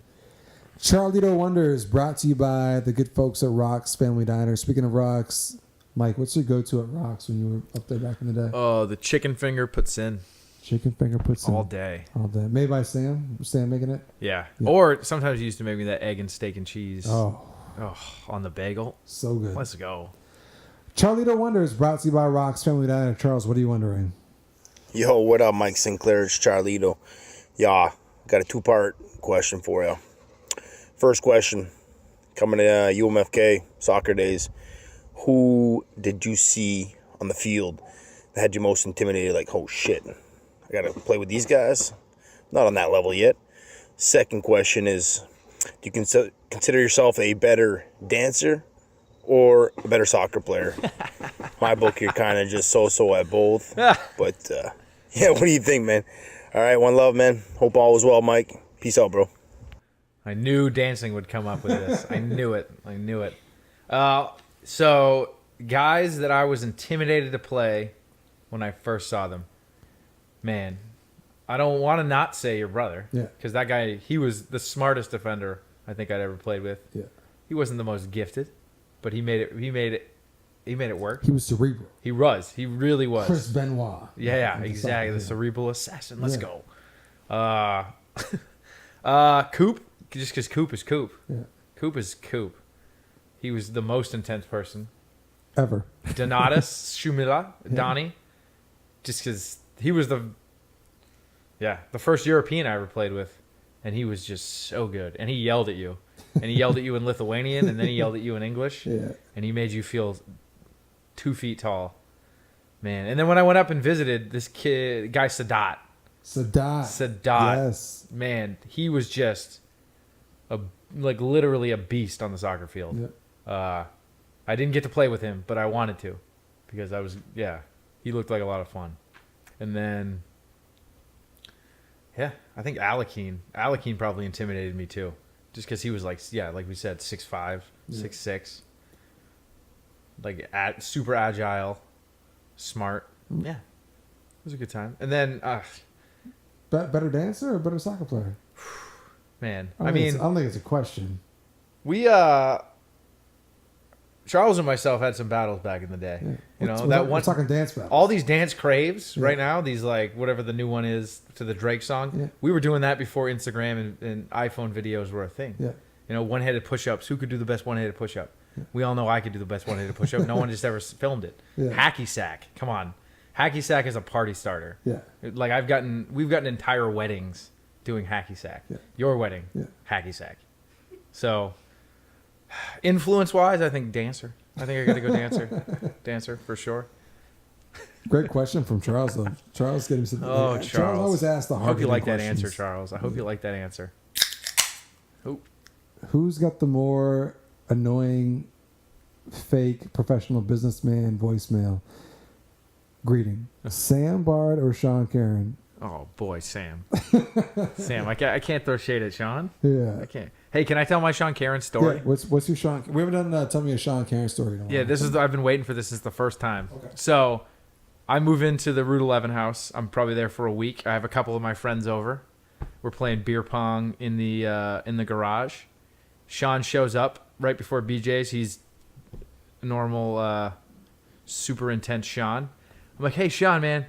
Charlito Wonders, brought to you by the good folks at Rock's Family Diner. Speaking of Rock's, Mike, what's your go-to at Rock's when you were up there back in the day? Oh, the chicken finger puts in Chicken finger puts all in. day. All day. Made by Sam. Sam making it? Yeah. Yeah. Or sometimes you used to make me that egg and steak and cheese. Oh, On the bagel. so good. Let's go. Charlito Wonders, brought to you by Rock's Family Diner. Charles, what are you wondering? Yo, what up, Mike Sinclair? It's Charlito. Yeah, got a two-part question for you. First question, coming to UMFK soccer days, who did you see on the field that had you most intimidated? Like, oh shit, I gotta play with these guys? Not on that level yet. Second question is, do you consider yourself a better dancer or a better soccer player? My book, you're kind of just so at both. But yeah, what do you think, man? All right, one love, man. Hope all is well, Mike. Peace out, bro. I knew dancing would come up with this. I knew it. So, guys that I was intimidated to play when I first saw them. Man, I don't want to not say your brother. Yeah. Because that guy, he was the smartest defender I think I'd ever played with. Yeah. He wasn't the most gifted, but he made it work. He was cerebral. He was. He really was. Chris Benoit. Yeah, Like exactly. The yeah. cerebral assassin. Let's Yeah. go. Coop, just because Coop is Coop. Yeah. Coop is Coop. He was the most intense person. Ever. Donatus Shumila, Donnie, just because he was the first European I ever played with, and he was just so good. And he yelled at you, and he yelled at you in Lithuanian, and then he yelled at you in English, Yeah. and he made you feel 2 feet tall, man. And then when I went up and visited this guy Sadat, Yes. man, he was just literally a beast on the soccer field. Yep. I didn't get to play with him, but I wanted to because he looked like a lot of fun. And then, I think Alakeen probably intimidated me too, just because he was like we said, 6'5", 6'6", like super agile, smart. Yeah, it was a good time. And then, Better dancer or better soccer player? man, I don't think it's a question. we Charles and myself had some battles back in the day. Yeah. You know, We're talking dance battle. all these dance craves Yeah. right now, these like whatever the new one is to the Drake song. Yeah. We were doing that before Instagram and iPhone videos were a thing. Yeah. You know, one-handed push-ups. Who could do the best one-handed push-up? We all know I could do the best one-handed push-up. No one just ever filmed it. Yeah. Hacky sack. Come on. Hacky sack is a party starter. Yeah. Like we've gotten entire weddings doing hacky sack. Yeah. Your wedding, Yeah. hacky sack. So, influence-wise, I think dancer. I think I got to go dancer. Dancer for sure. Great question from Charles, though. Charles getting some. Oh, Charles always asks the I hard. hope you like that questions. answer, Charles. I hope you like that answer. Oh, Who's got the more annoying, fake professional businessman voicemail greeting? Sam Bard or Sean Karen? oh boy, Sam. Sam, I can't throw shade at Sean. Yeah. I can't. Hey, can I tell my Sean Karen story? Yeah. What's your Sean? We haven't done tell me a Sean Karen story in a while. Yeah, I've been waiting for this since the first time. Okay. So, I move into the Route 11 house. I'm probably there for a week. I have a couple of my friends over. We're playing beer pong in the garage. Sean shows up right before BJ's. He's a normal, super intense Sean. I'm like, hey, Sean, man,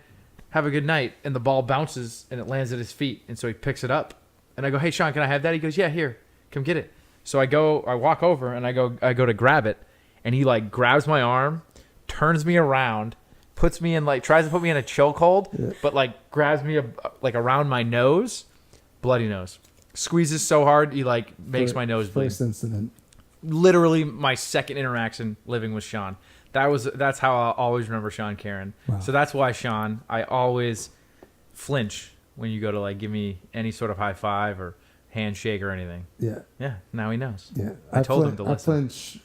have a good night. And the ball bounces and it lands at his feet. And so he picks it up. And I go, hey, Sean, can I have that? He goes, yeah, here, come get it. So I walk over and I go to grab it. And he like grabs my arm, turns me around, puts me in like, tries to put me in a chokehold, but like grabs me like around my nose, bloody nose. Squeezes so hard, he like makes my nose bleed. First incident. Literally my second interaction living with Sean. That's how I'll always remember Sean Karen. Wow. So that's why, Sean, I always flinch when you go to like give me any sort of high five or handshake or anything. Yeah. Yeah, now he knows. Yeah. I told him to listen. I flinch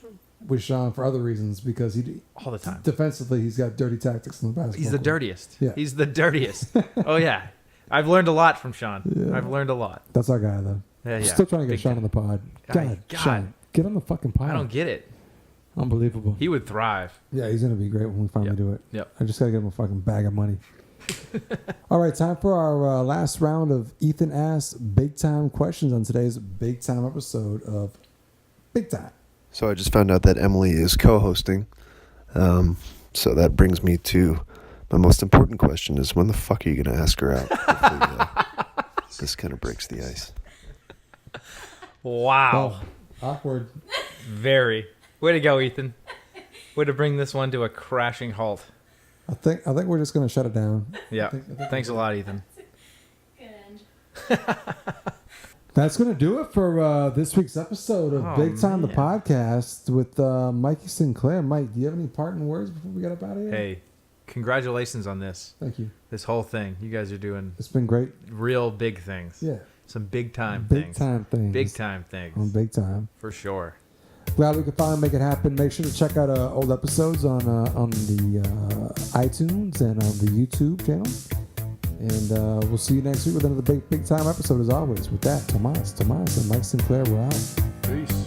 with Sean for other reasons because all the time. Defensively, he's got dirty tactics in the basketball. He's the court. dirtiest. Yeah. He's the dirtiest. Oh, yeah. I've learned a lot from Sean. Yeah. I've learned a lot. That's our guy, though. Yeah. Still trying to get Big Sean guy. on the pod. God, Sean, get on the fucking pod. I don't get it. Unbelievable. He would thrive. Yeah, he's going to be great when we finally do it. Yep. I just got to give him a fucking bag of money. All right, time for our last round of Ethan Asked Big Time questions on today's Big Time episode of Big Time. So I just found out that Emily is co-hosting. So that brings me to my most important question is when the fuck are you going to ask her out? Hopefully, this kind of breaks the ice. Wow. Oh, awkward. Very. Way to go, Ethan. Way to bring this one to a crashing halt. I think we're just going to shut it down. Yeah. I think Thanks a lot, Ethan. Good end. That's going to do it for this week's episode of Big Time, the podcast with Mikey Sinclair. Mike, do you have any parting words before we get up out of here? Hey, congratulations on this. Thank you. This whole thing. You guys are doing It's been great. real big things. Yeah. Some big time Big things. time things. Big time things. On Big Time. For sure. Glad we could finally make it happen. Make sure to check out old episodes on the iTunes and on the YouTube channel. And we'll see you next week with another big time episode as always. With that, Tomas, and Mike Sinclair, we're out. Peace.